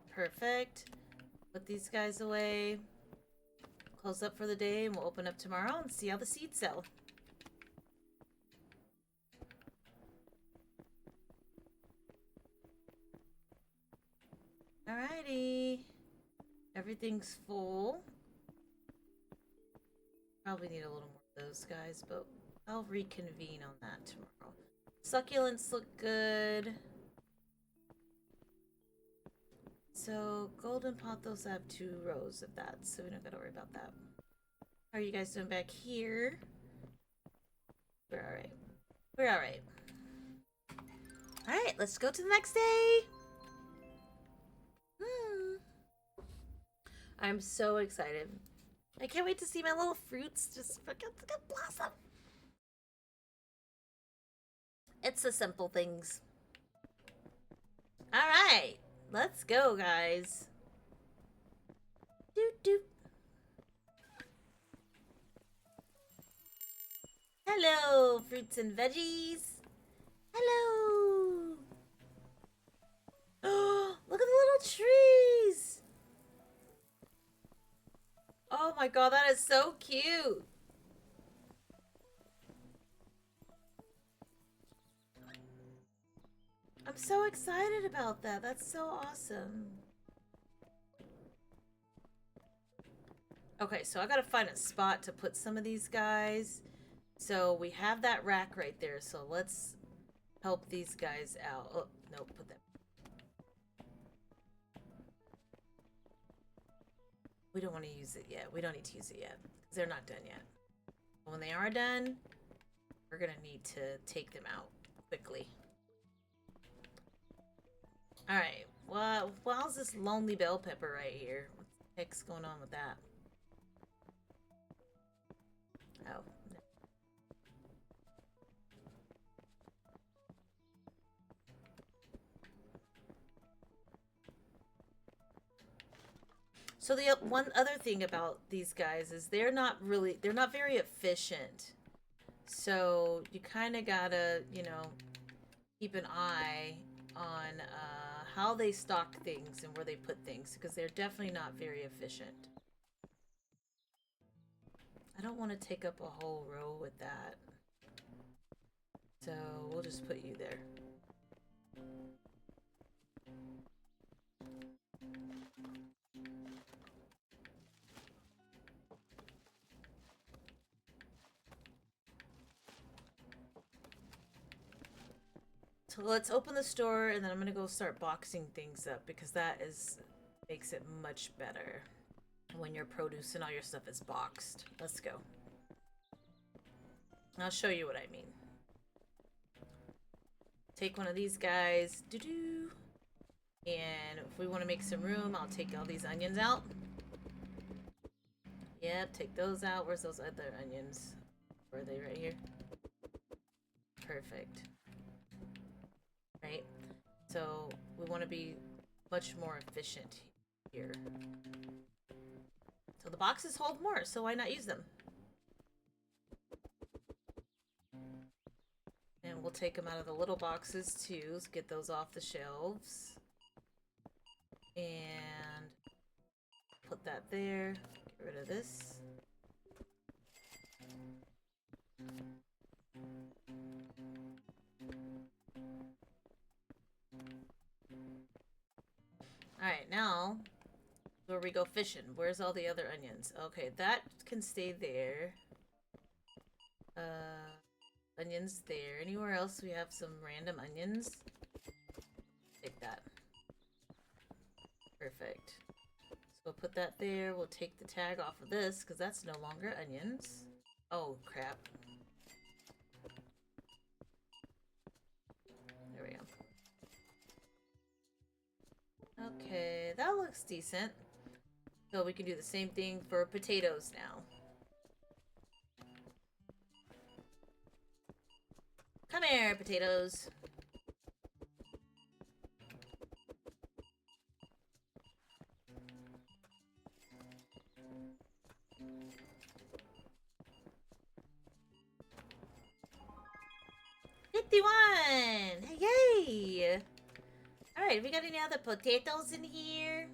Perfect. Put these guys away. Close up for the day and we'll open up tomorrow and see how the seeds sell. Alrighty. Everything's full. Probably need a little more of those guys, but I'll reconvene on that tomorrow. Succulents look good. So, golden pothos, I have 2 rows of that, so we don't gotta worry about that. How are you guys doing back here? We're alright. We're alright. Alright, let's go to the next day! I'm so excited. I can't wait to see my little fruits just freaking blossom. It's the simple things. Alright, let's go, guys. Hello, fruits and veggies. Hello. Oh, look at the little trees. Oh my god, that is so cute. I'm so excited about that. That's so awesome. Okay, so I gotta find a spot to put some of these guys. So we have that rack right there. So let's help these guys out. Oh, no, put that. We don't want to use it yet. We don't need to use it yet because they're not done yet. But when they are done, we're gonna need to take them out quickly. All right. Well, why's this lonely bell pepper right here? What the heck's going on with that? Oh. No. So the one other thing about these guys is they're not very efficient. So you kind of gotta, keep an eye on how they stock things and where they put things because they're definitely not very efficient. I don't want to take up a whole row with that. So we'll just put you there. So let's open the store and then I'm gonna go start boxing things up because makes it much better when your produce and all your stuff is boxed. Let's go. I'll show you what I mean. Take one of these guys. Doo-doo. And if we want to make some room, I'll take all these onions out. Yep, take those out. Where's those other onions? Where are they? Right here? Perfect. Right? So we want to be much more efficient here. So the boxes hold more, so why not use them? And we'll take them out of the little boxes too. Let's get those off the shelves. And put that there. Get rid of this. Alright, now where we go fishing. Where's all the other onions? Okay, that can stay there. Onions there. Anywhere else we have some random onions? Take that. Perfect. So we'll put that there. We'll take the tag off of this because that's no longer onions. Oh, crap. There we go. Okay, that looks decent. So we can do the same thing for potatoes now. Come here, potatoes. Yay! Alright, we got any other potatoes in here?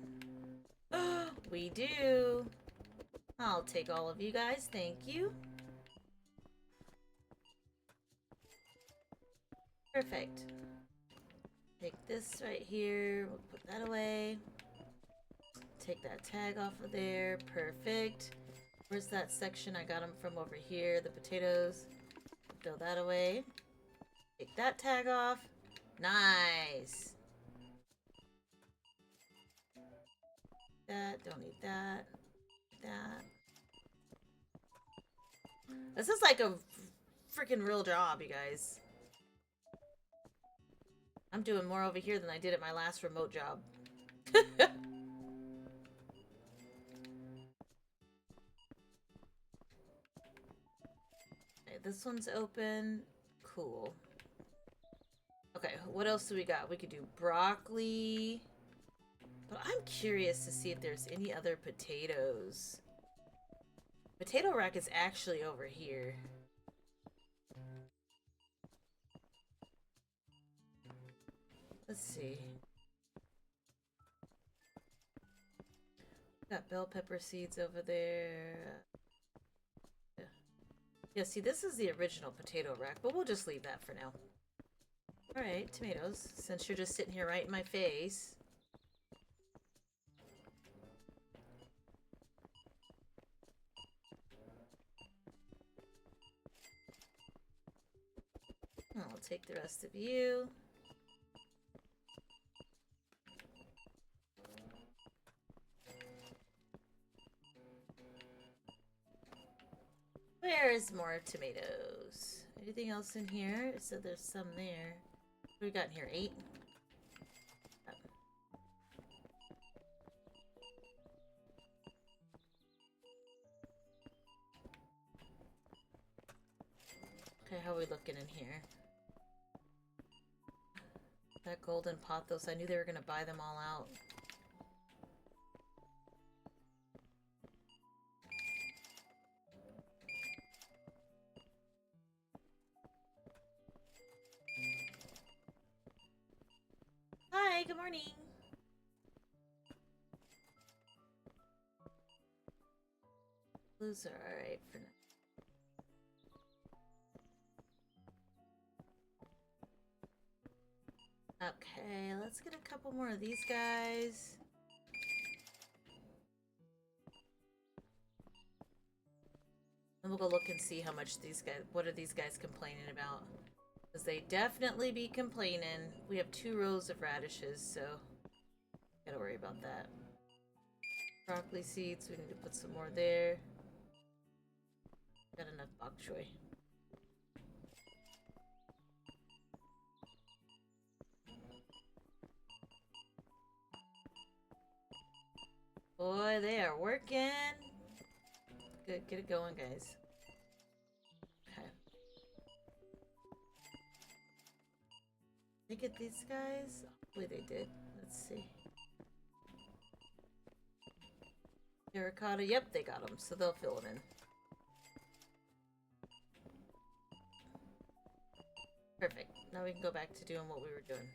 We do. I'll take all of you guys, thank you. Perfect. Take this right here, we'll put that away. Take that tag off of there, perfect. Where's that section? I got them from over here, the potatoes. Throw that away. Take that tag off. Nice. That, don't need that. That. This is like a freaking real job, you guys. I'm doing more over here than I did at my last remote job. Okay, this one's open. Cool. Okay, what else do we got? We could do broccoli. But I'm curious to see if there's any other potatoes. Potato rack is actually over here. Let's see. Got bell pepper seeds over there. Yeah, see, this is the original potato rack, but we'll just leave that for now. Alright, tomatoes, since you're just sitting here right in my face. I'll take the rest of you. Where's more tomatoes? Anything else in here? So there's some there. What do we got in here? 8? Okay, how are we looking in here? That golden pothos, I knew they were gonna buy them all out. Hi, good morning. Blues are alright for now. Okay, let's get a couple more of these guys. And we'll go look and see how much these guys, what are these guys complaining about? Because they definitely be complaining. We have 2 rows of radishes, so gotta worry about that. Broccoli seeds, we need to put some more there. Got enough bok choy. Boy, they are working. Good, get it going, guys. Okay. Did they get these guys? Hopefully they did. Let's see. Terracotta, yep, they got them, so they'll fill them in. Perfect. Now we can go back to doing what we were doing.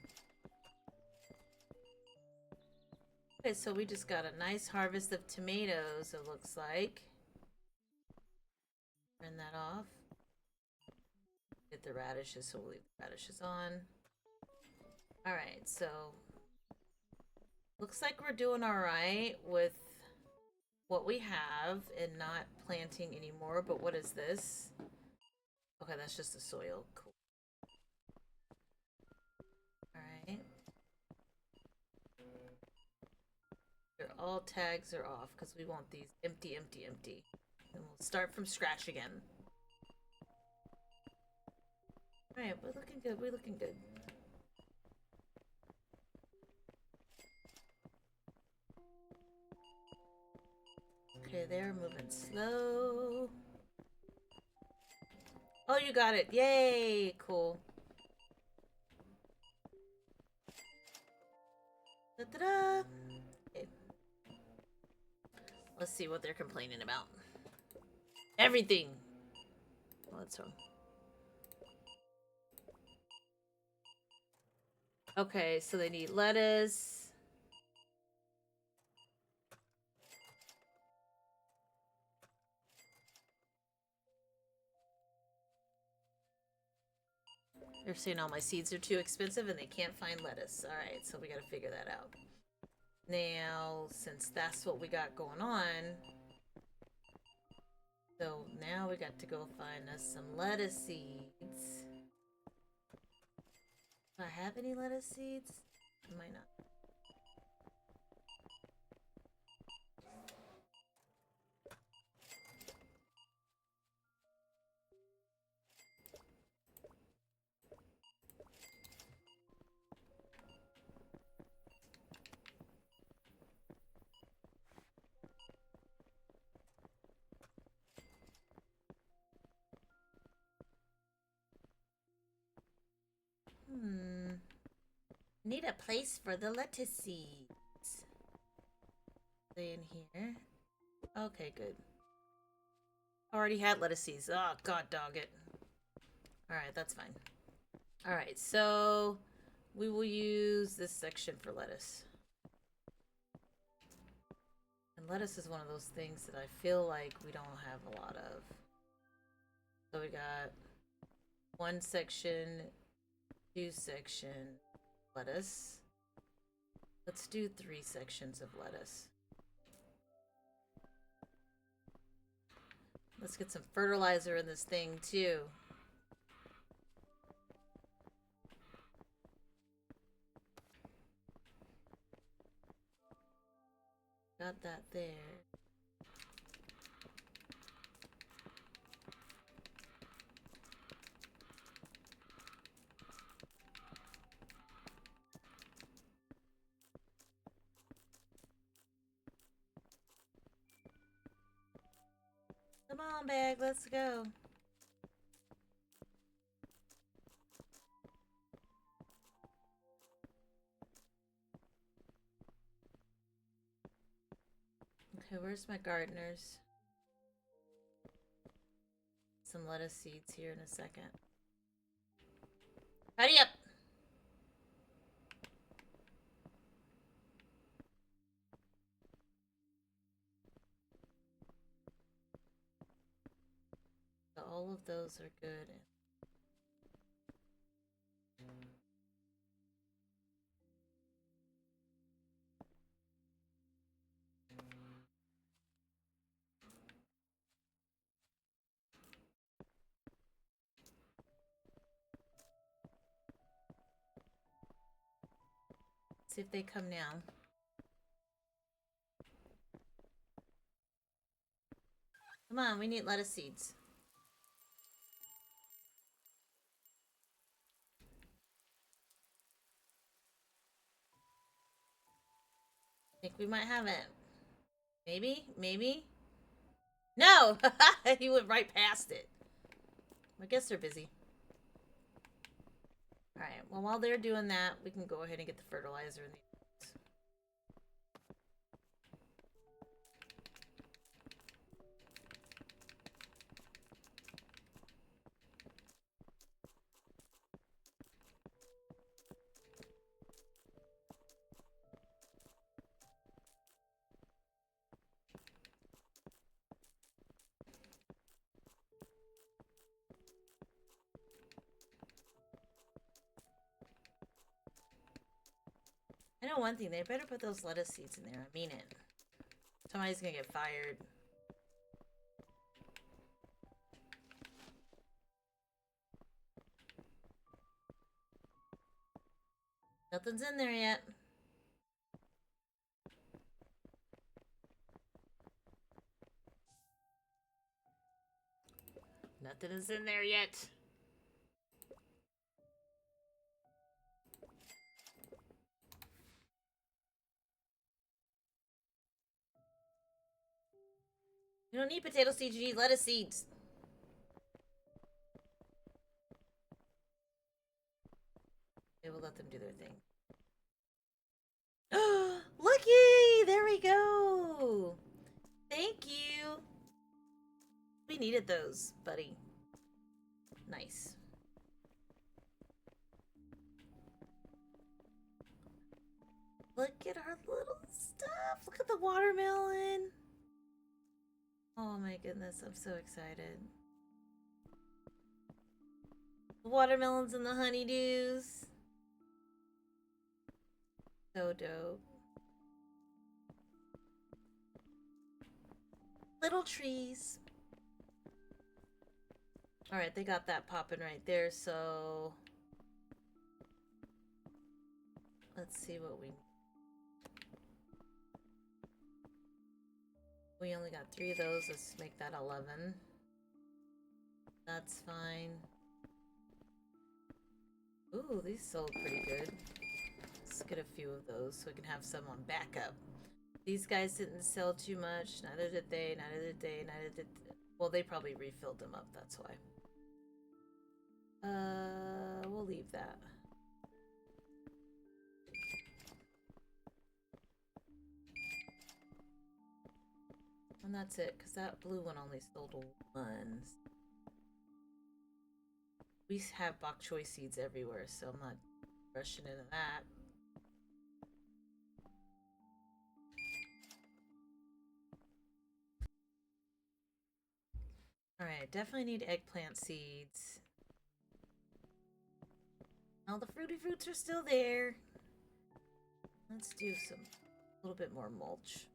Okay, so we just got a nice harvest of tomatoes, it looks like. Turn that off. Get the radishes, so we'll leave the radishes on. Alright, so looks like we're doing alright with what we have and not planting anymore, but what is this? Okay, that's just the soil. Cool. Alright. All tags are off because we want these empty, empty, empty. And we'll start from scratch again. Alright, we're looking good, we're looking good. Okay, they're moving slow. Oh, you got it. Yay! Cool. Da-da-da! Okay. Let's see what they're complaining about. Everything! What's wrong? Okay, so they need lettuce. They're saying all my seeds are too expensive and they can't find lettuce. Alright, so we gotta figure that out. Now, since that's what we got going on, so now we got to go find us some lettuce seeds. Do I have any lettuce seeds? I might not. Need a place for the lettuce seeds. They in here? Okay, good. Already had lettuce seeds. Oh, god dog it. Alright, that's fine. Alright, so We will use this section for lettuce. And lettuce is one of those things that I feel like we don't have a lot of. So we got one section, two section lettuce. Let's do 3 sections of lettuce. Let's get some fertilizer in this thing too. Got that there. Come on, bag, let's go. Okay, where's my gardeners? Some lettuce seeds here in a second. Hurry up! So all of those are good. See if they come now. Come on, we need lettuce seeds. I think we might have it. Maybe? Maybe? No! He went right past it. I guess they're busy. Alright, well, while they're doing that, we can go ahead and get the fertilizer in the I know one thing, they better put those lettuce seeds in there. I mean it. Somebody's gonna get fired. Nothing's in there yet. Nothing is in there yet. You don't need potato seeds, you need lettuce seeds. Okay, we'll let them do their thing. Looky! There we go! Thank you! We needed those, buddy. Nice. Look at our little stuff! Look at the watermelon! Oh my goodness, I'm so excited. The watermelons and the honeydews. So dope. Little trees. Alright, they got that popping right there, so... Let's see what we... We only got 3 of those. Let's make that 11. That's fine. Ooh, these sold pretty good. Let's get a few of those so we can have some on backup. These guys didn't sell too much. Neither did they. Neither did they. Neither did... Well, they probably refilled them up. That's why. We'll leave that. And that's it, because that blue one only sold 1. We have bok choy seeds everywhere, so I'm not Rushing into that. Alright, definitely need eggplant seeds. All the fruity fruits are still there. Let's do a little bit more mulch.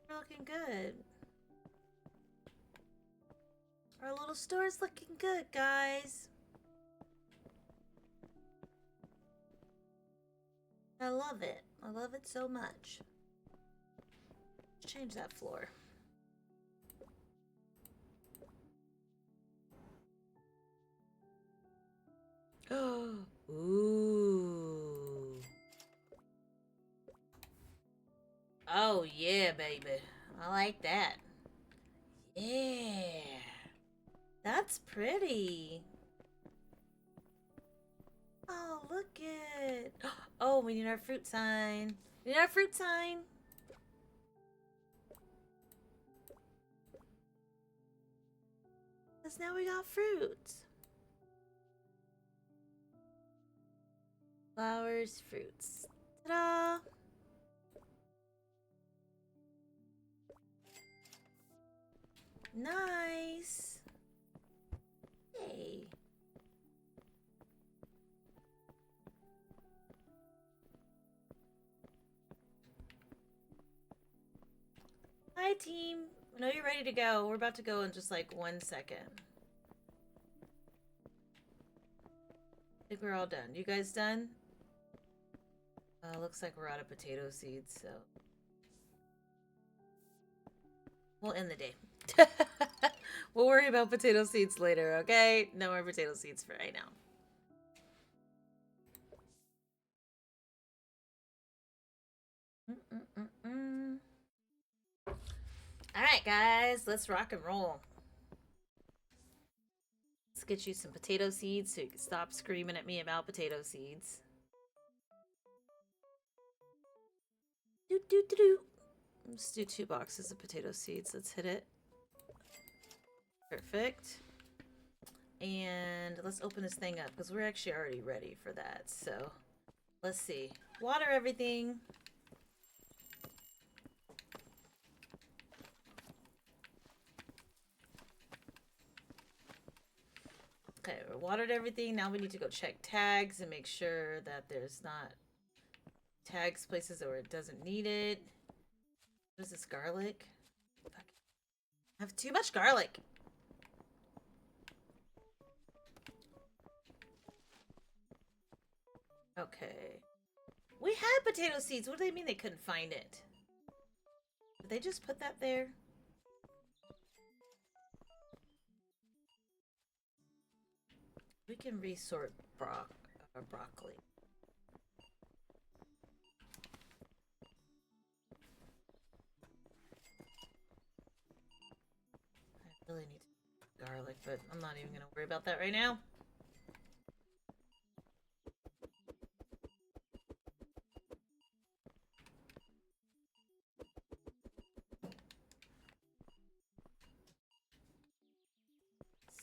We're looking good. Our little store's looking good, guys. I love it. I love it so much. Let's change that floor. Ooh. Oh, yeah, baby. I like that. Yeah. That's pretty. Oh, look it. Oh, we need our fruit sign. We need our fruit sign. Because now we got fruits. Flowers, fruits. Ta-da! Nice. Hey. Hi, team. I know you're ready to go. We're about to go in just like 1 second. I think we're all done. You guys done? Looks like we're out of potato seeds, so we'll end the day. We'll worry about potato seeds later, okay? No more potato seeds for right now. Alright, guys, let's rock and roll. Let's get you some potato seeds so you can stop screaming at me about potato seeds. Let's do 2 boxes of potato seeds. Let's hit it. Perfect. And let's open this thing up because we're actually already ready for that. So let's see. Water everything. Okay, we watered everything. Now we need to go check tags and make sure that there's not tags places where it doesn't need it. What is this, garlic? I have too much garlic. Okay. We had potato seeds. What do they mean they couldn't find it? Did they just put that there? We can resort broccoli. I really need garlic, but I'm not even gonna worry about that right now.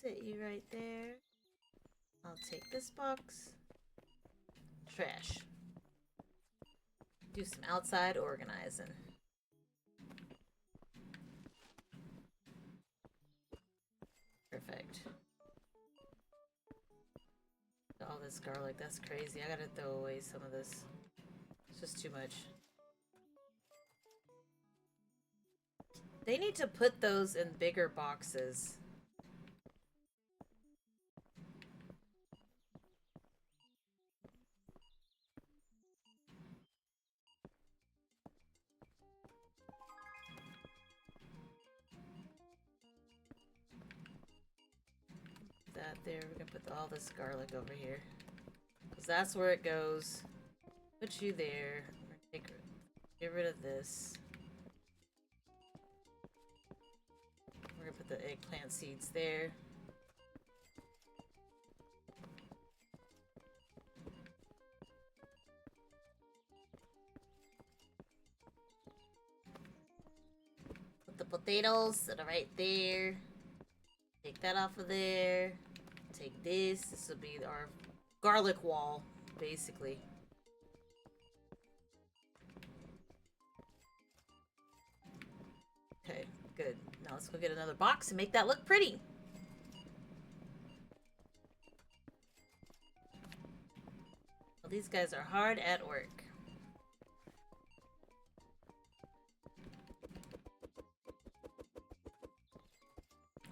Sit you right there. I'll take this box. Trash. Do some outside organizing. Perfect. All this garlic, that's crazy. I gotta throw away some of this. It's just too much. They need to put those in bigger boxes. That there, we're gonna put all this garlic over here. Because that's where it goes. Put you there. Get rid of this. We're gonna put the eggplant seeds there. Put the potatoes that are right there. Take that off of there. take this. This will be our garlic wall, basically. Okay, good. Now let's go get another box and make that look pretty. Well, these guys are hard at work.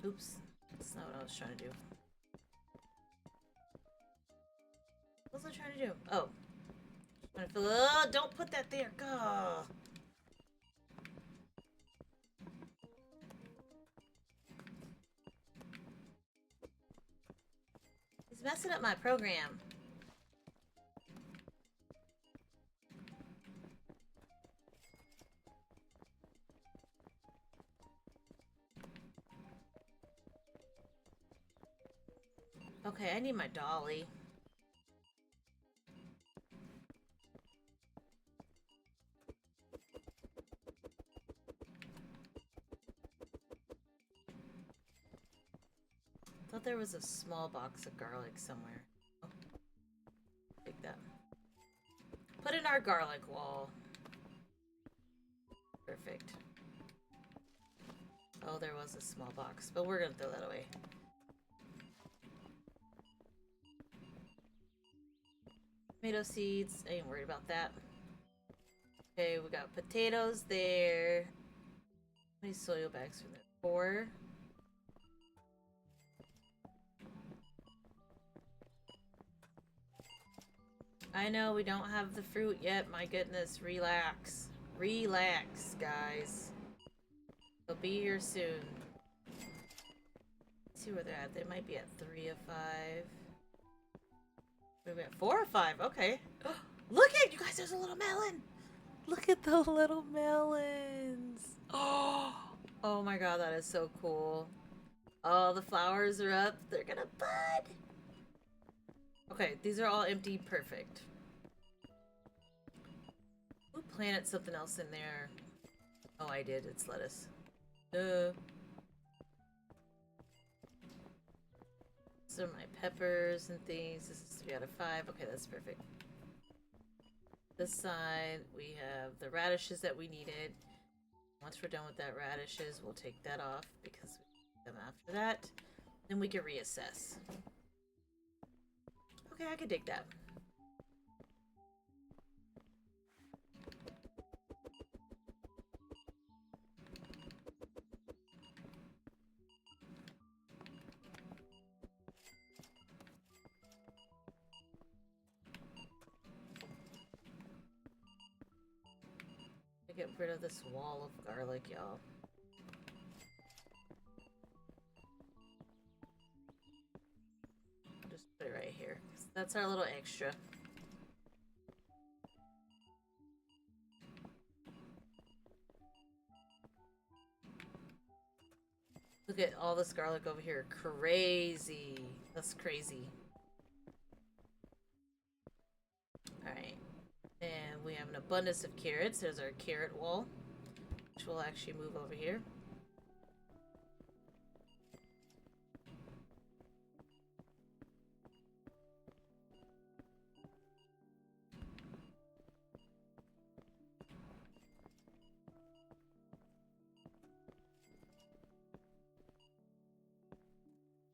Oops. That's not what I was trying to do. What was I trying to do? Oh. Trying to fill. Oh, don't put that there. Go. He's messing up my program. Okay, I need my dolly. Thought there was a small box of garlic somewhere. Oh. Take that. Put in our garlic wall. Perfect. Oh, there was a small box, but we're gonna throw that away. Tomato seeds. I ain't worried about that. Okay, we got potatoes there. How many soil bags are there? 4. I know we don't have the fruit yet. My goodness, relax. Relax, guys. They'll be here soon. Let's see where they're at. They might be at 3 of 5. We're at 4 or 5. Okay. Look at you guys. There's a little melon. Look at the little melons. Oh my god, that is so cool. Oh, the flowers are up. They're gonna bud. Okay, these are all empty. Perfect. Who planted something else in there? Oh, I did. It's lettuce. These are my peppers and things. This is 3 out of 5. Okay, that's perfect. This side, we have the radishes that we needed. Once we're done with that radishes, we'll take that off because we need them after that. Then we can reassess. Okay, I can dig that. Get rid of this wall of garlic, y'all. I'll just put it right here. That's our little extra. Look at all this garlic over here. Crazy. That's crazy. Alright. And we have an abundance of carrots. There's our carrot wall, which will actually move over here.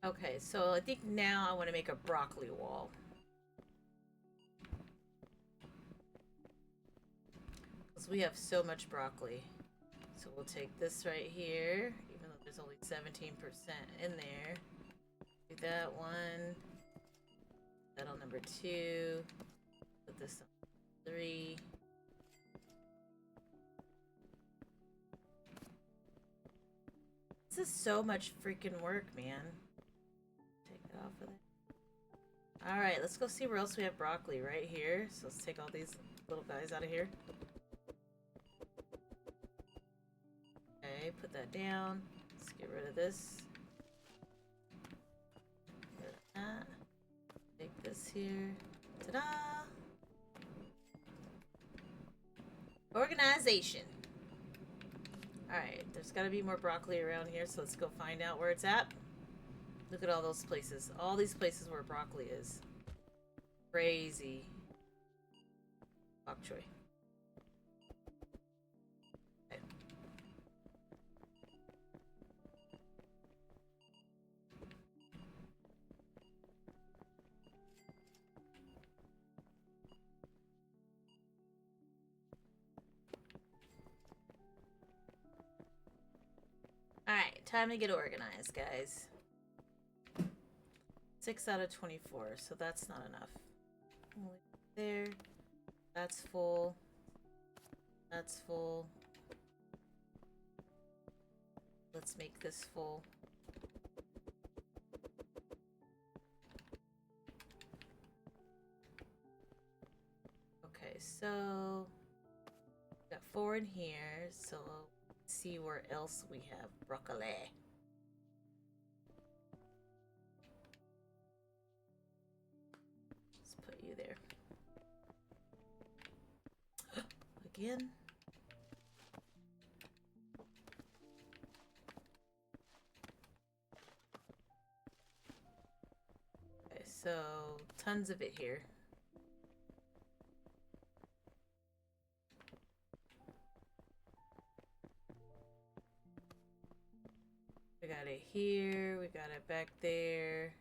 Okay, so I think now I want to make a broccoli wall. We have so much broccoli. So we'll take this right here, even though there's only 17% in there. Do that one. That on number 2. Put this on 3. This is so much freaking work, man. Take it off of there. Alright, let's go see where else we have broccoli right here. So let's take all these little guys out of here. Okay, put that down. Let's get rid of this. Get rid of that. Take this here. Ta-da! Organization. Alright, there's gotta be more broccoli around here, so let's go find out where it's at. Look at all those places. All these places where broccoli is. Crazy. Bok choy. Okay. Alright, time to get organized, guys. 6 out of 24, so that's not enough. There. That's full. That's full. Let's make this full. Okay, so got 4 in here, so let's see where else we have broccoli. Let's put you there. Again. Okay, so tons of it here. We got it here, we got it back there,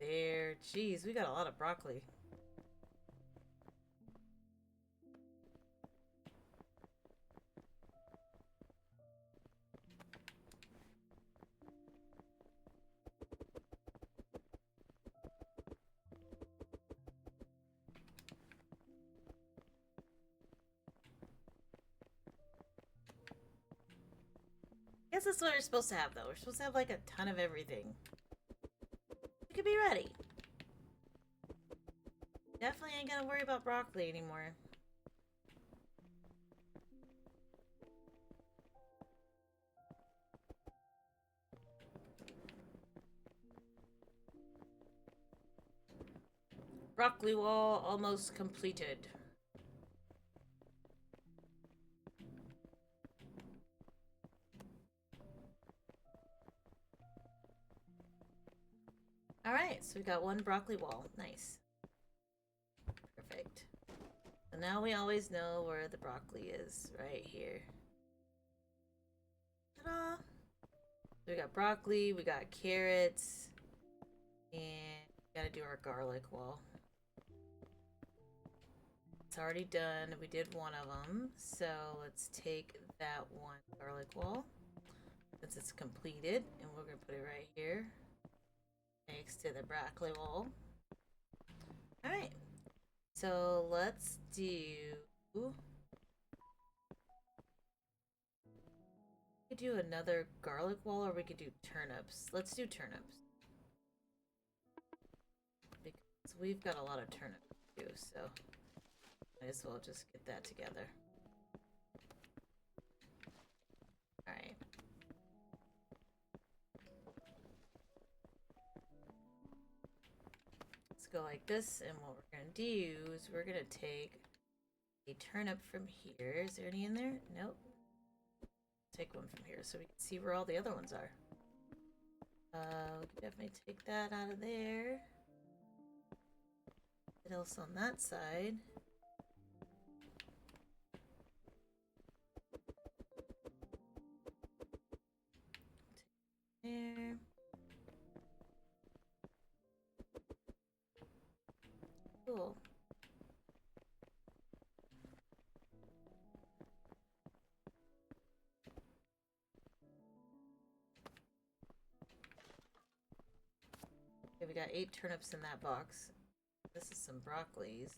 there. Jeez, we got a lot of broccoli. I guess that's what we're supposed to have, though. We're supposed to have, like, a ton of everything. We could be ready. Definitely ain't gonna worry about broccoli anymore. Broccoli wall almost completed. Alright, so we got 1 broccoli wall. Nice. Perfect. So now we always know where the broccoli is. Right here. Ta-da! So we got broccoli, we got carrots, and we gotta do our garlic wall. It's already done. We did 1 of them. So let's take that 1 garlic wall, since it's completed, and we're gonna put it right here. Next to the broccoli wall. Alright, so let's do... We could do another garlic wall, or we could do turnips. Let's do turnips. Because we've got a lot of turnips too, so might as well just get that together. Alright. Go like this, and what we're gonna do is we're gonna take a turnip from here. Is there any in there? Nope. Take 1 from here so we can see where all the other ones are. We can definitely take that out of there. What else on that side? Take there. Cool. Okay, we got 8 turnips in that box. This is some broccolis.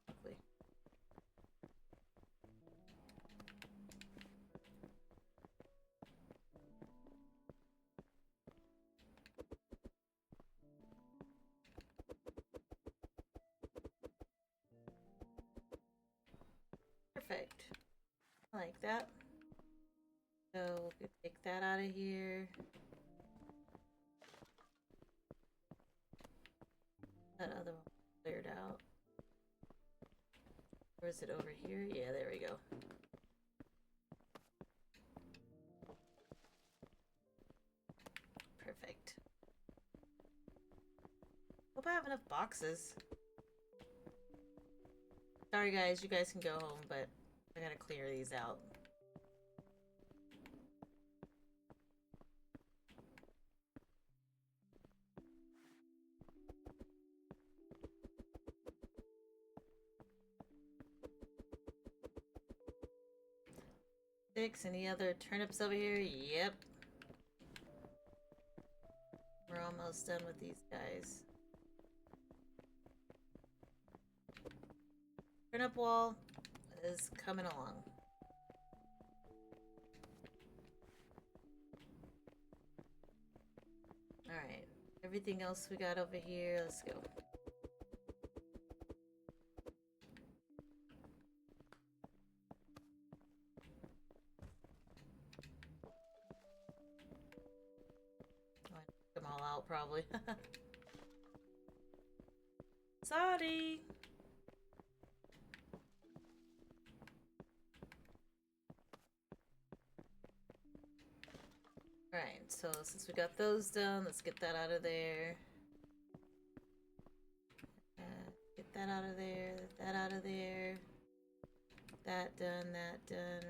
Broccoli. Perfect. I like that. So we'll take that out of here. That other one cleared out. Or is it over here? Yeah, there we go. Perfect. Hope I have enough boxes. Sorry guys, you guys can go home, but I gotta clear these out. Any other turnips over here? Yep. We're almost done with these guys. Turnip wall is coming along. Alright. Everything else we got over here, let's go. Them all out probably. Sorry. Alright, so since we got those done, let's get that out of there. Get that out of there, that out of there. That done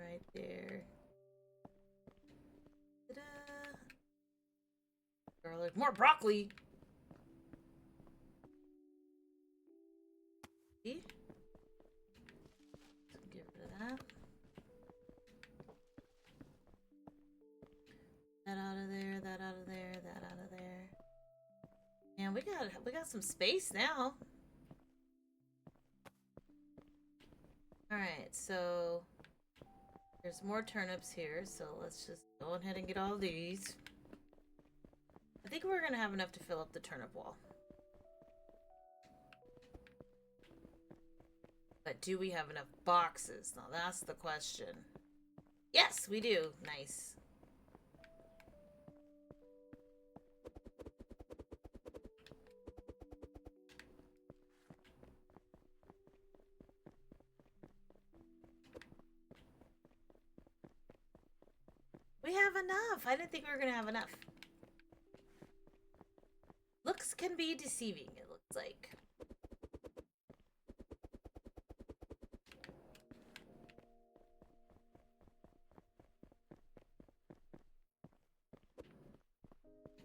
right there. Ta-da! Garlic, more broccoli! See? So get rid of that. That out of there, that out of there, that out of there. Man, we got some space now. Alright, so there's more turnips here, so let's just go ahead and get all these. I think we're gonna have enough to fill up the turnip wall. But do we have enough boxes? Now that's the question. Yes, we do. Nice. We have enough. I didn't think we were gonna have enough. Looks can be deceiving, it looks like.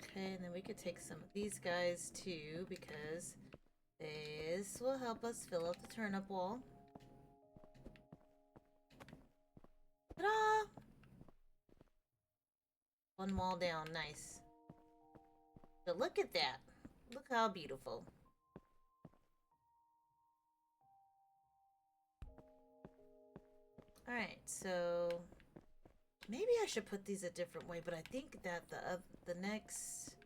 Okay, and then we could take some of these guys too, because this will help us fill up the turnip wall. Ta-da! One wall down, nice. But look at that. Look how beautiful. Alright, so maybe I should put these a different way, but I think that the next,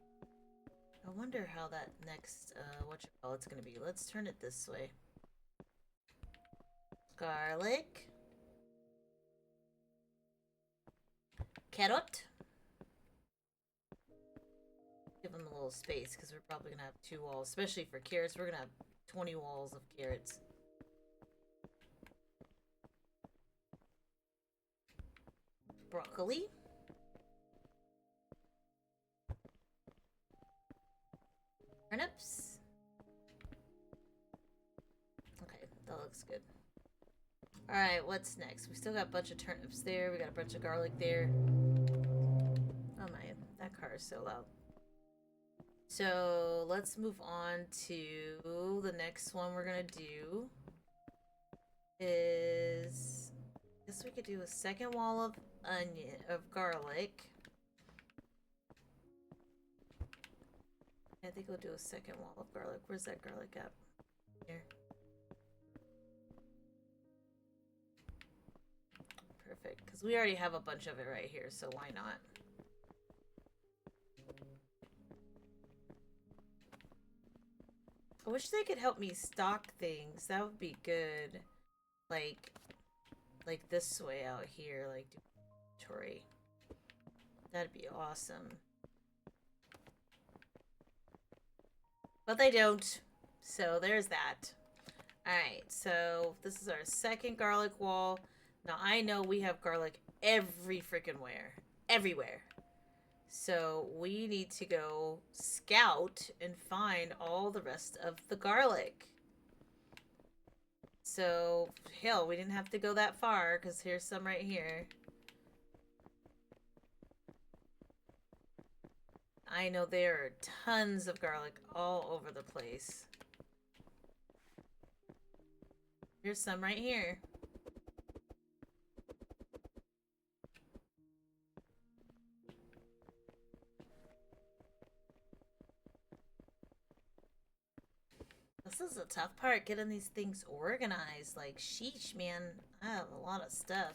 I wonder how that next it's gonna be. Let's turn it this way. Garlic. Carrot. Give them a little space because we're probably gonna have 2 walls, especially for carrots. We're gonna have 20 walls of carrots. Broccoli. Turnips. Okay, that looks good. Alright, what's next? We still got a bunch of turnips there. We got a bunch of garlic there. Oh my, that car is so loud. So let's move on to the next one we're gonna do. Is, I guess we could do a second wall of garlic. I think we'll do a second wall of garlic. Where's that garlic at? Here. Perfect, because we already have a bunch of it right here, so why not? I wish they could help me stock things. That would be good. Like this way out here, like inventory. That'd be awesome. But they don't. So there's that. Alright, so this is our second garlic wall. Now I know we have garlic every freaking where. Everywhere. So we need to go scout and find all the rest of the garlic. So, hell, we didn't have to go that far because here's some right here. I know there are tons of garlic all over the place. Here's some right here. This is a tough part, getting these things organized. Like, sheesh, man. I have a lot of stuff.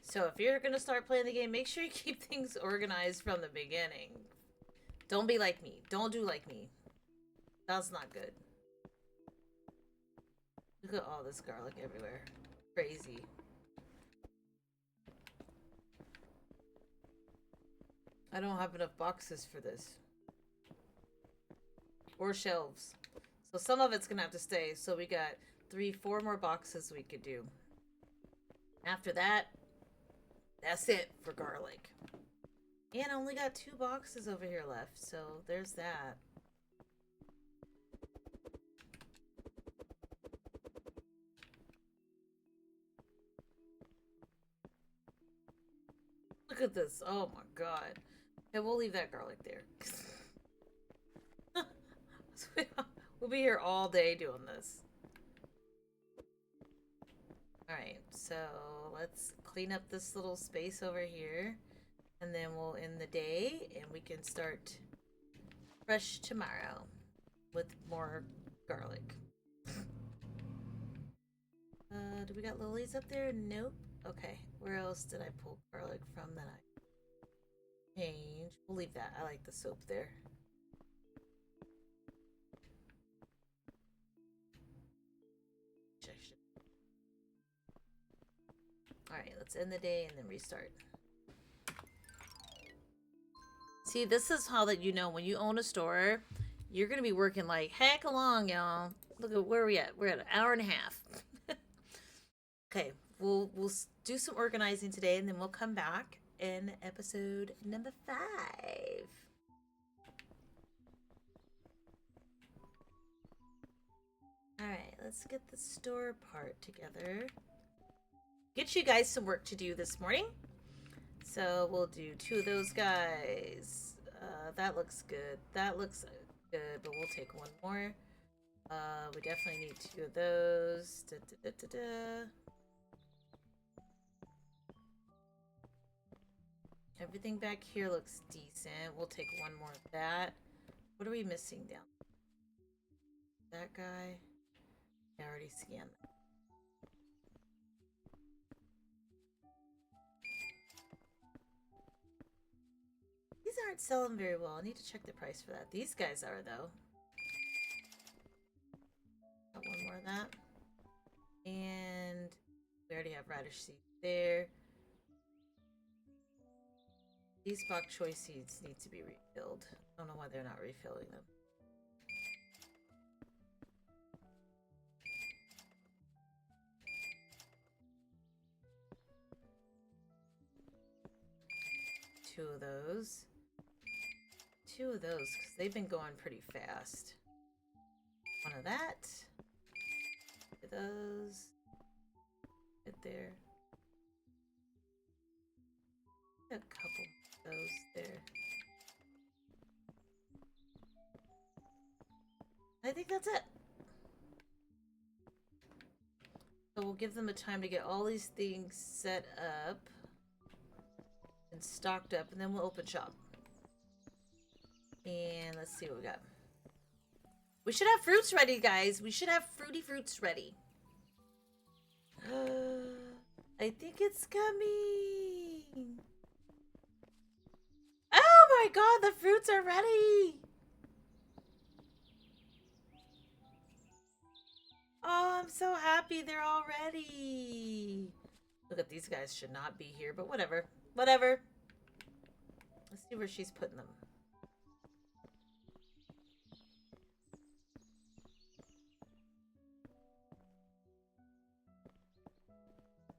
So if you're gonna start playing the game, make sure you keep things organized from the beginning. Don't be like me. Don't do like me. That's not good. Look at all this garlic everywhere. Crazy. I don't have enough boxes for this. Or shelves. So some of it's gonna have to stay. So we got 4 more boxes we could do. After that, that's it for garlic. And I only got 2 boxes over here left. So there's that. Look at this. Oh my god. Okay, we'll leave that garlic there. We'll be here all day doing this. Alright, so let's clean up this little space over here. And then we'll end the day and we can start fresh tomorrow with more garlic. Do we got lilies up there? Nope. Okay, where else did I pull garlic from that I changed? We'll leave that. I like the soap there. Alright, let's end the day and then restart. See, this is how that you know when you own a store, you're going to be working like heck along, y'all. Look at where we at. We're at an hour and a half. Okay, we'll do some organizing today and then we'll come back in episode number 5. Alright, let's get the store part together. Get you guys some work to do this morning. So we'll do 2 of those guys. That looks good. That looks good, but we'll take 1 more. We definitely need 2 of those. Da, da, da, da, da. Everything back here looks decent. We'll take 1 more of that. What are we missing down? That guy? I already scanned that. These aren't selling very well. I need to check the price for that. These guys are, though. Got 1 more of that. And we already have radish seeds there. These bok choy seeds need to be refilled. I don't know why they're not refilling them. Two of those. 2 of those, because they've been going pretty fast. 1 of that. 2 of those. Right there. A couple of those there. I think that's it. So we'll give them a time to get all these things set up and stocked up, and then we'll open shop. And let's see what we got. We should have fruits ready, guys. We should have fruity fruits ready. I think it's coming. Oh my god, the fruits are ready. Oh, I'm so happy they're all ready. Look at these guys, should not be here, but whatever. Whatever. Let's see where she's putting them.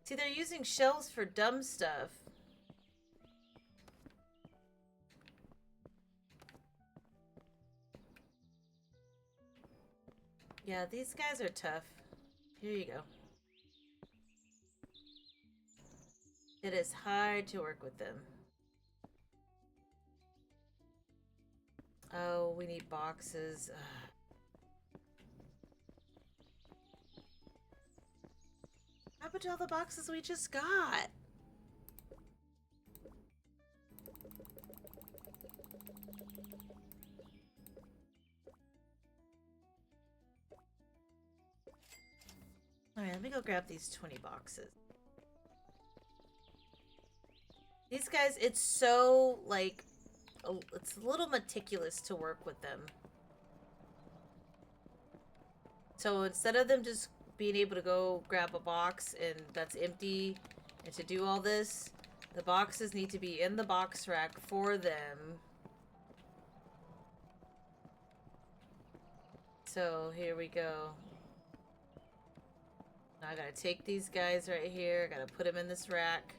See, they're using shells for dumb stuff. Yeah, these guys are tough. Here you go. It is hard to work with them. Oh, we need boxes. Ugh. How about all the boxes we just got? Alright, let me go grab these 20 boxes. These guys, it's so, like, it's a little meticulous to work with them. So instead of them just being able to go grab a box and that's empty, and to do all this, the boxes need to be in the box rack for them. So here we go. Now I gotta take these guys right here, gotta put them in this rack.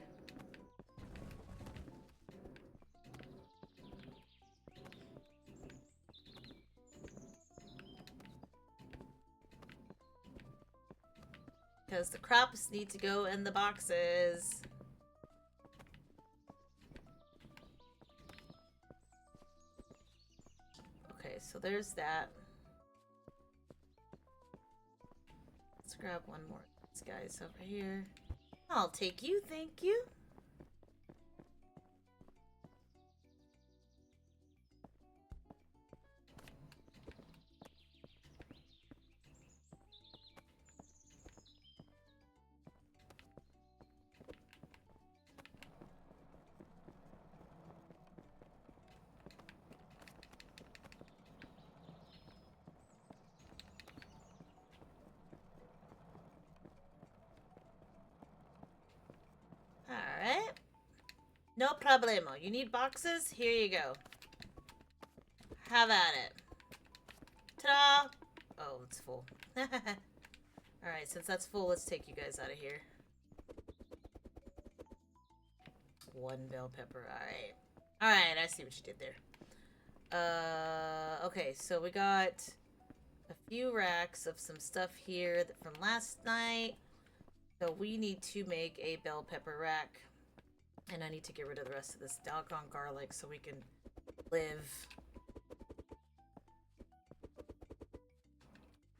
Because the crops need to go in the boxes. Okay, so there's that. Let's grab one more of these guys over here. I'll take you, thank you. Alright. No problemo. You need boxes? Here you go. Have at it. Ta-da! Oh, it's full. Alright, since that's full, let's take you guys out of here. One bell pepper. Alright. Alright, I see what you did there. Okay, so we got a few racks of some stuff here from last night. So we need to make a bell pepper rack. And I need to get rid of the rest of this doggone garlic so we can live.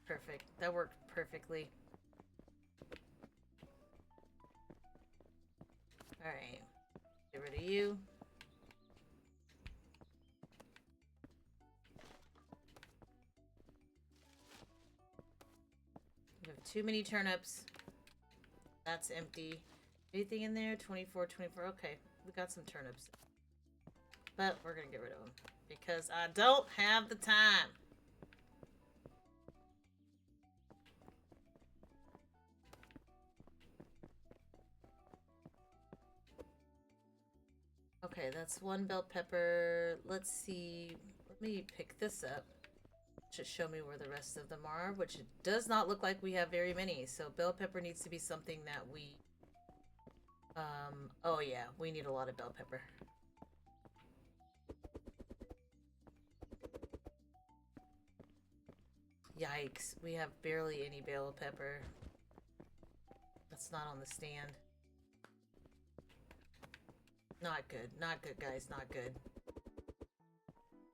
Perfect. That worked perfectly. Alright. Get rid of you. We have too many turnips. That's empty. Anything in there? 24, 24. Okay, we got some turnips. But we're gonna get rid of them. Because I don't have the time. Okay, that's one bell pepper. Let's see. Let me pick this up. Should show me where the rest of them are, which it does not look like we have very many. So bell pepper needs to be something that we... oh yeah, we need a lot of bell pepper. Yikes, we have barely any bell pepper. That's not on the stand. Not good, not good, guys, not good.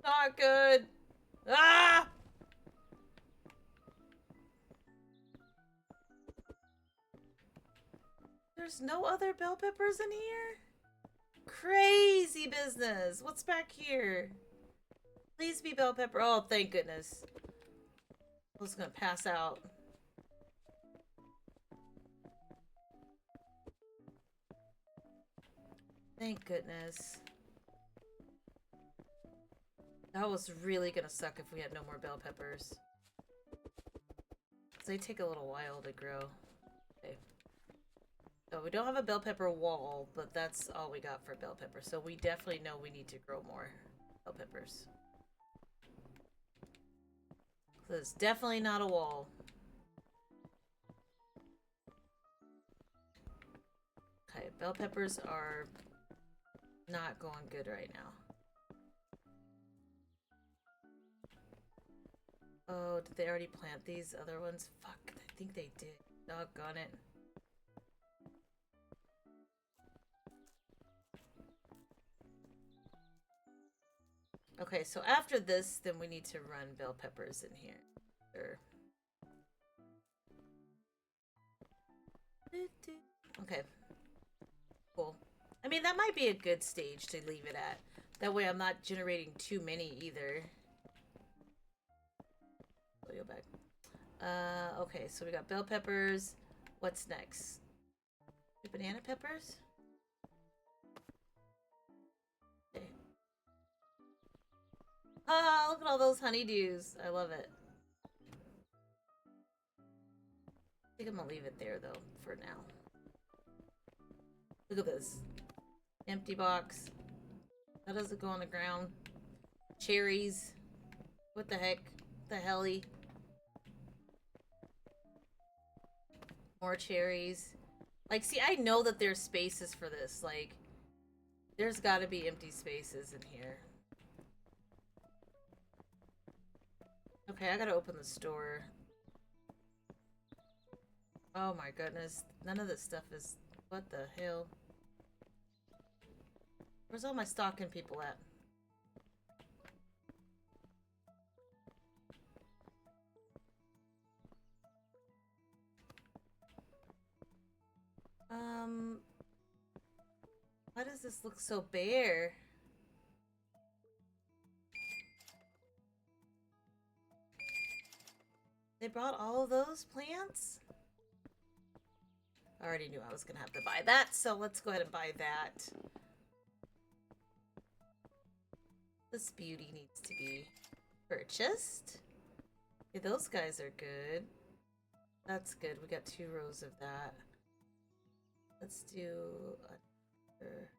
Not good! Ah! There's no other bell peppers in here? Crazy business. What's back here? Please be bell pepper. Oh, thank goodness. I was gonna pass out. Thank goodness. That was really gonna suck if we had no more bell peppers. They take a little while to grow. Okay. So we don't have a bell pepper wall, but that's all we got for bell pepper. So we definitely know we need to grow more bell peppers. So it's definitely not a wall. bell peppers are not going good right now. Oh, did they already plant these other ones? Fuck, I think they did. Doggone it. Okay, so after this, then we need to run bell peppers in here. Sure. Okay. Cool. I mean, that might be a good stage to leave it at. That way I'm not generating too many either. Go back. Okay, so we got bell peppers. What's next? Banana peppers? Okay. Oh, look at all those honeydews. I love it. I think I'm gonna leave it there though, for now. Look at this. Empty box. How does it go on the ground? Cherries. What the heck? The helly. More cherries. Like, see, I know that there's spaces for this. Like, there's gotta be empty spaces in here. Okay, I gotta open the store. Oh my goodness. None of this stuff is... What the hell? Where's all my stocking people at? Why does this look so bare? They brought all of those plants? I already knew I was gonna have to buy that, so let's go ahead and buy that. This beauty needs to be purchased. Okay, those guys are good. That's good. We got 2 rows of that. Let's do another.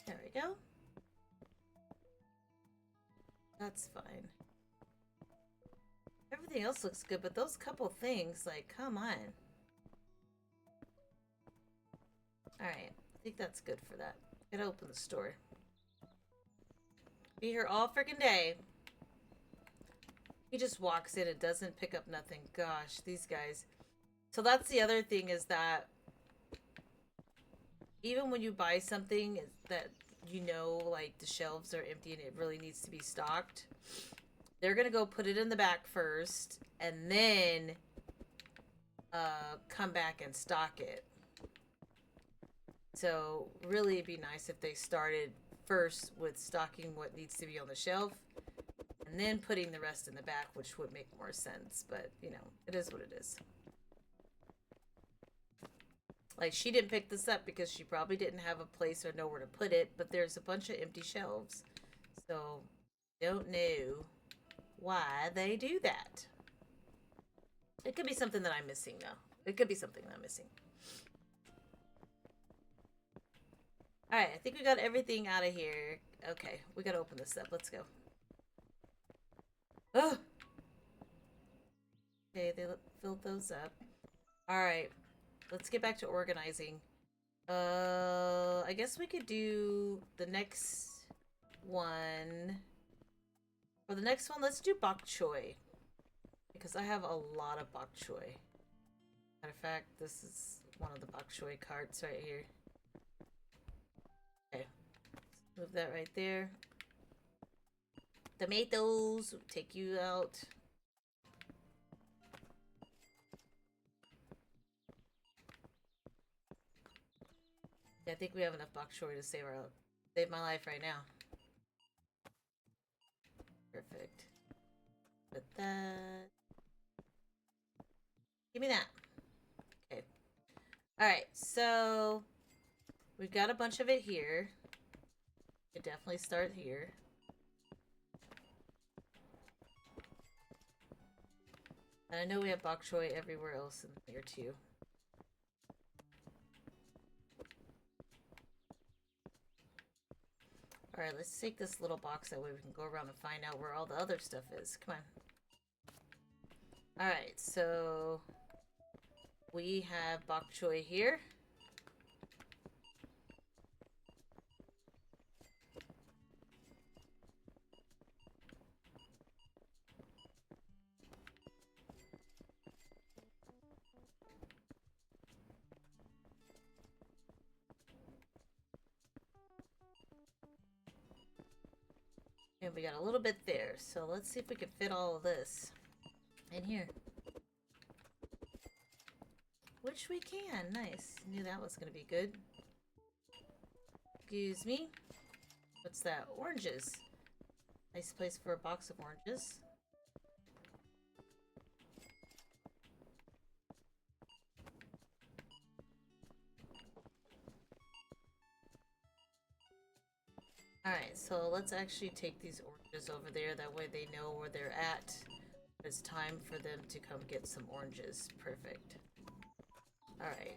There we go. That's fine. Everything else looks good, but those couple things, like, come on. Alright, I think that's good for that. Gotta open the store. Be here all freaking day. He just walks in and doesn't pick up nothing. Gosh, these guys. So that's the other thing, is that even when you buy something that you know, like, the shelves are empty and it really needs to be stocked, they're gonna go put it in the back first and then come back and stock it. So really it'd be nice if they started first with stocking what needs to be on the shelf and then putting the rest in the back, which would make more sense. But, you know, it is what it is. Like, she didn't pick this up because she probably didn't have a place or nowhere to put it, but there's a bunch of empty shelves. So, don't know why they do that. It could be something that I'm missing, though. It could be something that I'm missing. Alright, I think we got everything out of here. Okay, we gotta open this up. Let's go. Oh! Okay, they filled those up. Alright, let's get back to organizing. I guess we could do the next one. For the next one, let's do bok choy. Because I have a lot of bok choy. Matter of fact, this is one of the bok choy carts right here. Okay. Move that right there. Tomatoes, take you out. Yeah, I think we have enough bok choy to save my life right now. Perfect. Put that. Give me that. Okay. Alright, so we've got a bunch of it here. Could definitely start here. And I know we have bok choy everywhere else in here too. Alright, let's take this little box, that way we can go around and find out where all the other stuff is. Come on. Alright, so we have bok choy here. And we got a little bit there, so let's see if we can fit all of this in here. Which we can. Nice. Knew that was going to be good. Excuse me. What's that? Oranges. Nice place for a box of oranges. Alright, so let's actually take these oranges over there. That way they know where they're at. It's time for them to come get some oranges. Perfect. Alright.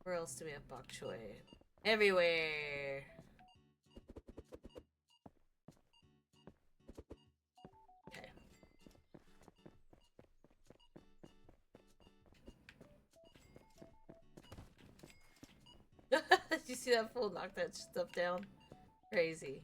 Where else do we have bok choy? Everywhere! Okay. Did you see that fool knock that stuff down? Crazy.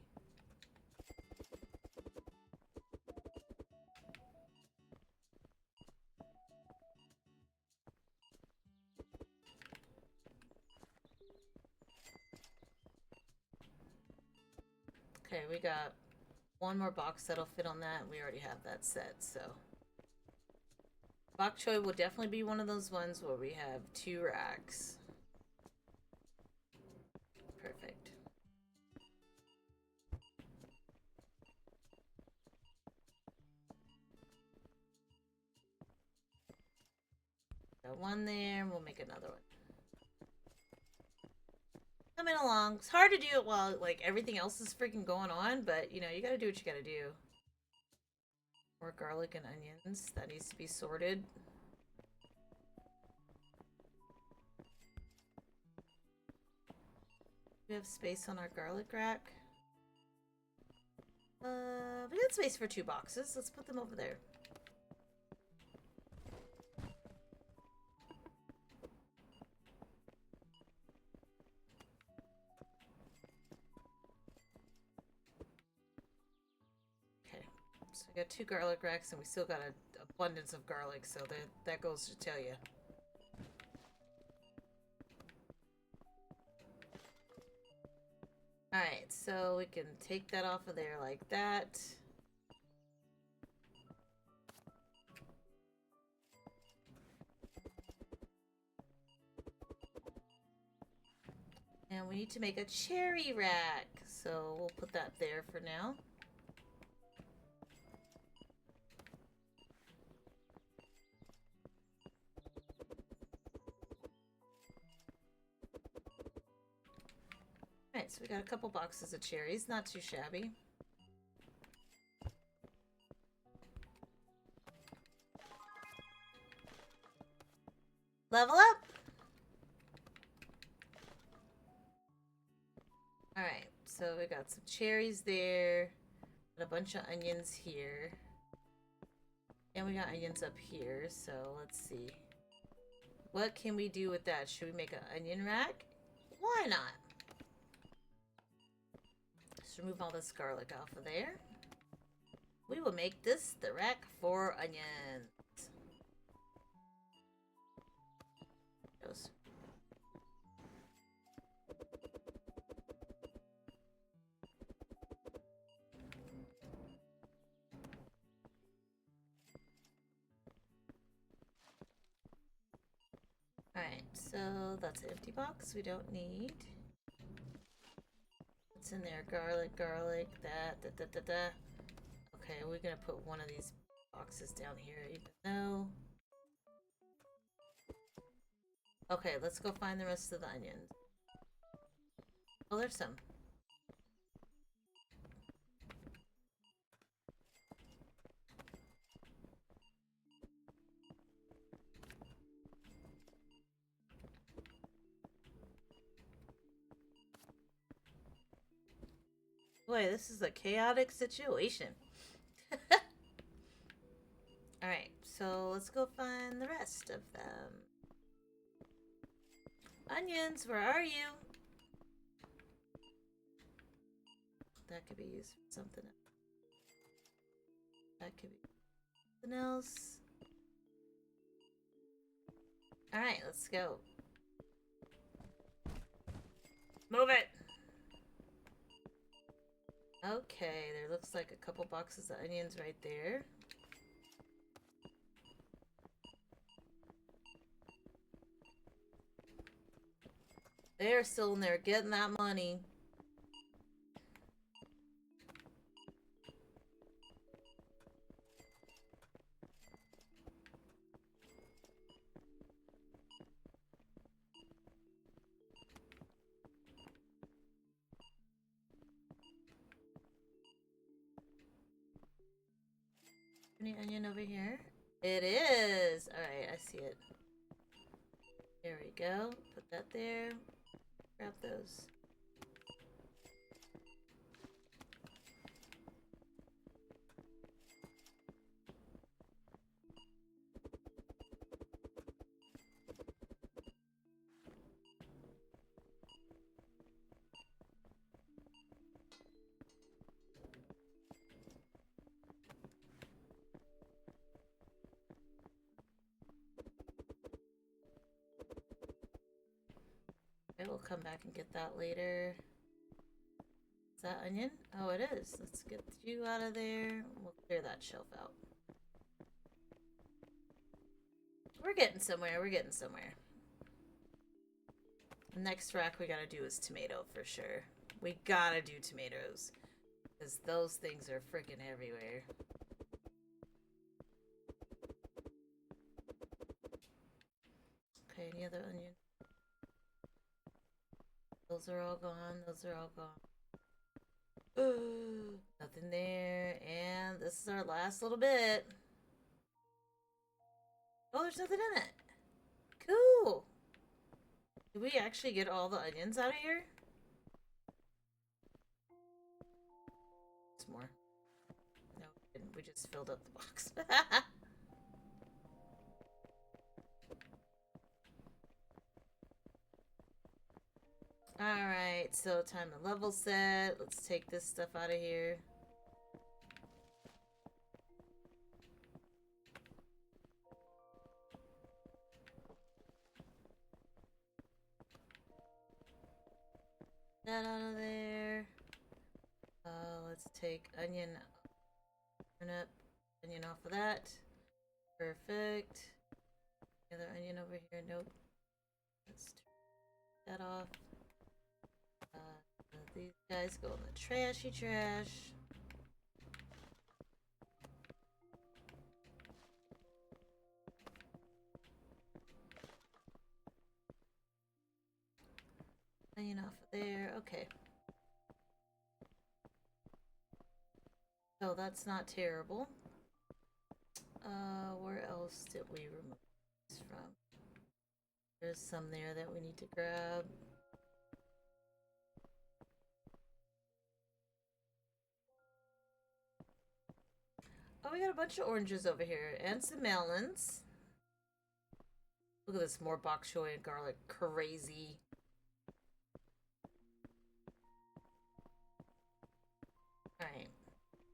Okay, we got one more box that'll fit on that. We already have that set, so. Bok choy will definitely be one of those ones where we have 2 racks. Perfect. Got one there, and we'll make another one. Coming along. It's hard to do it while, like, everything else is freaking going on, but, you know, you gotta do what you gotta do. More garlic and onions. That needs to be sorted. We have space on our garlic rack. We got space for 2 boxes. Let's put them over there. So we got 2 garlic racks, and we still got an abundance of garlic, so that goes to tell you. Alright, so we can take that off of there like that. And we need to make a cherry rack, so we'll put that there for now. Alright, so we got a couple boxes of cherries, not too shabby. Level up! Alright, so we got some cherries there, and a bunch of onions here. And we got onions up here, so let's see. What can we do with that? Should we make an onion rack? Why not? Just remove all this garlic off of there. We will make this the rack for onions. Goes. Alright, so that's an empty box we don't need. What's in there? Garlic, that. Okay, we're gonna put one of these boxes down here, even though... Okay, let's go find the rest of the onions. Oh, there's some. Boy, this is a chaotic situation. Alright, so let's go find the rest of them. Onions, where are you? That could be used for something else. That could be something else. Alright, let's go. Move it! Okay, there looks like a couple boxes of onions right there. They're still in there getting that money. Any onion over here? It is! Alright, I see it. There we go. Put that there. Grab those. Okay, we'll come back and get that later. Is that onion? Oh, it is. Let's get you out of there. We'll clear that shelf out. We're getting somewhere. We're getting somewhere. The next rack we gotta do is tomato for sure. We gotta do tomatoes. Because those things are freaking everywhere. Okay, any other onion? Those are all gone. Those are all gone. Nothing there. And this is our last little bit. Oh, there's nothing in it. Cool. Did we actually get all the onions out of here? There's more. No, we didn't. We just filled up the box. Alright, so time to level set. Let's take this stuff out of here. That out of there. Let's take onion, turnip, onion off of that. Perfect. Another onion over here. Nope. Let's turn that off. These guys go in the trashy trash. Onion off of there. Okay. So that's not terrible. Where else did we remove this from? There's some there that we need to grab. Oh, we got a bunch of oranges over here and some melons. Look at this, more bok choy and garlic. Crazy. Alright.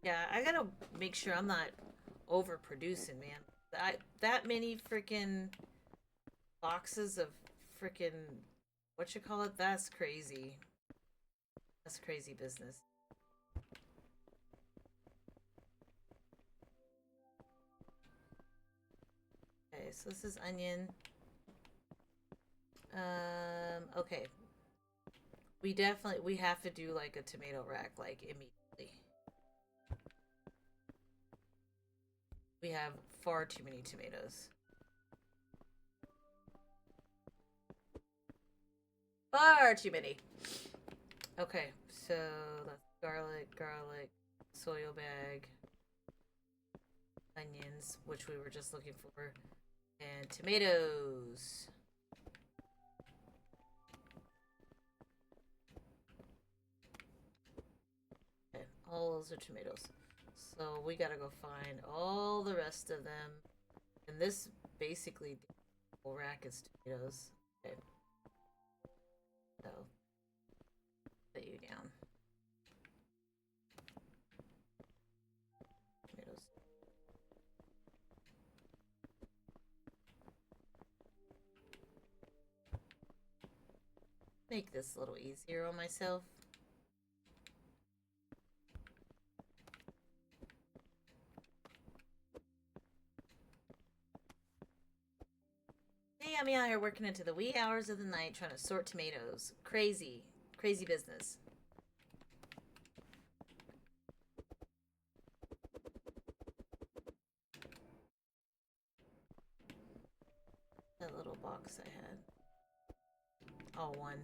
Yeah, I gotta make sure I'm not overproducing, man. That many freaking boxes of freaking what you call it? That's crazy. That's crazy business. Okay, so this is onion. Okay. We have to do like a tomato rack like immediately. We have far too many tomatoes. Far too many. Okay, so that's garlic, soil bag, onions, which we were just looking for, and tomatoes. Okay, all those are tomatoes. So we gotta go find all the rest of them. And this basically whole rack is tomatoes. Okay. So put you down. Tomatoes. Make this a little easier on myself. got me out here working into the wee hours of the night trying to sort tomatoes. Crazy. Crazy business. That little box I had. Oh, one.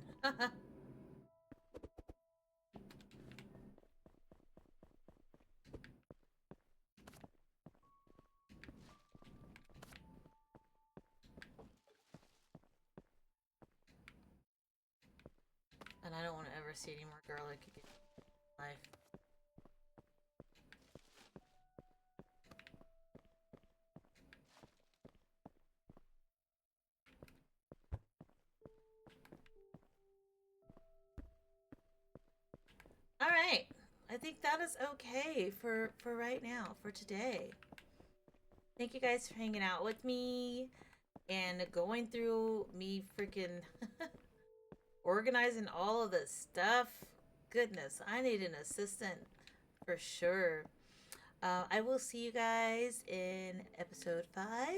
And I don't want to ever see any more garlic again in life. All right. I think that is okay for right now, for today. Thank you guys for hanging out with me and going through me freaking organizing all of this stuff. Goodness, I need an assistant for sure. I will see you guys in episode 5.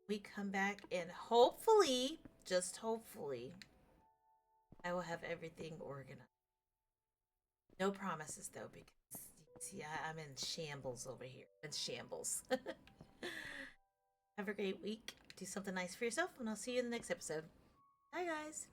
We come back and hopefully, just hopefully, I will have everything organized. No promises though, because see, I'm in shambles over here. In shambles. Have a great week. Do something nice for yourself, and I'll see you in the next episode. Bye, guys.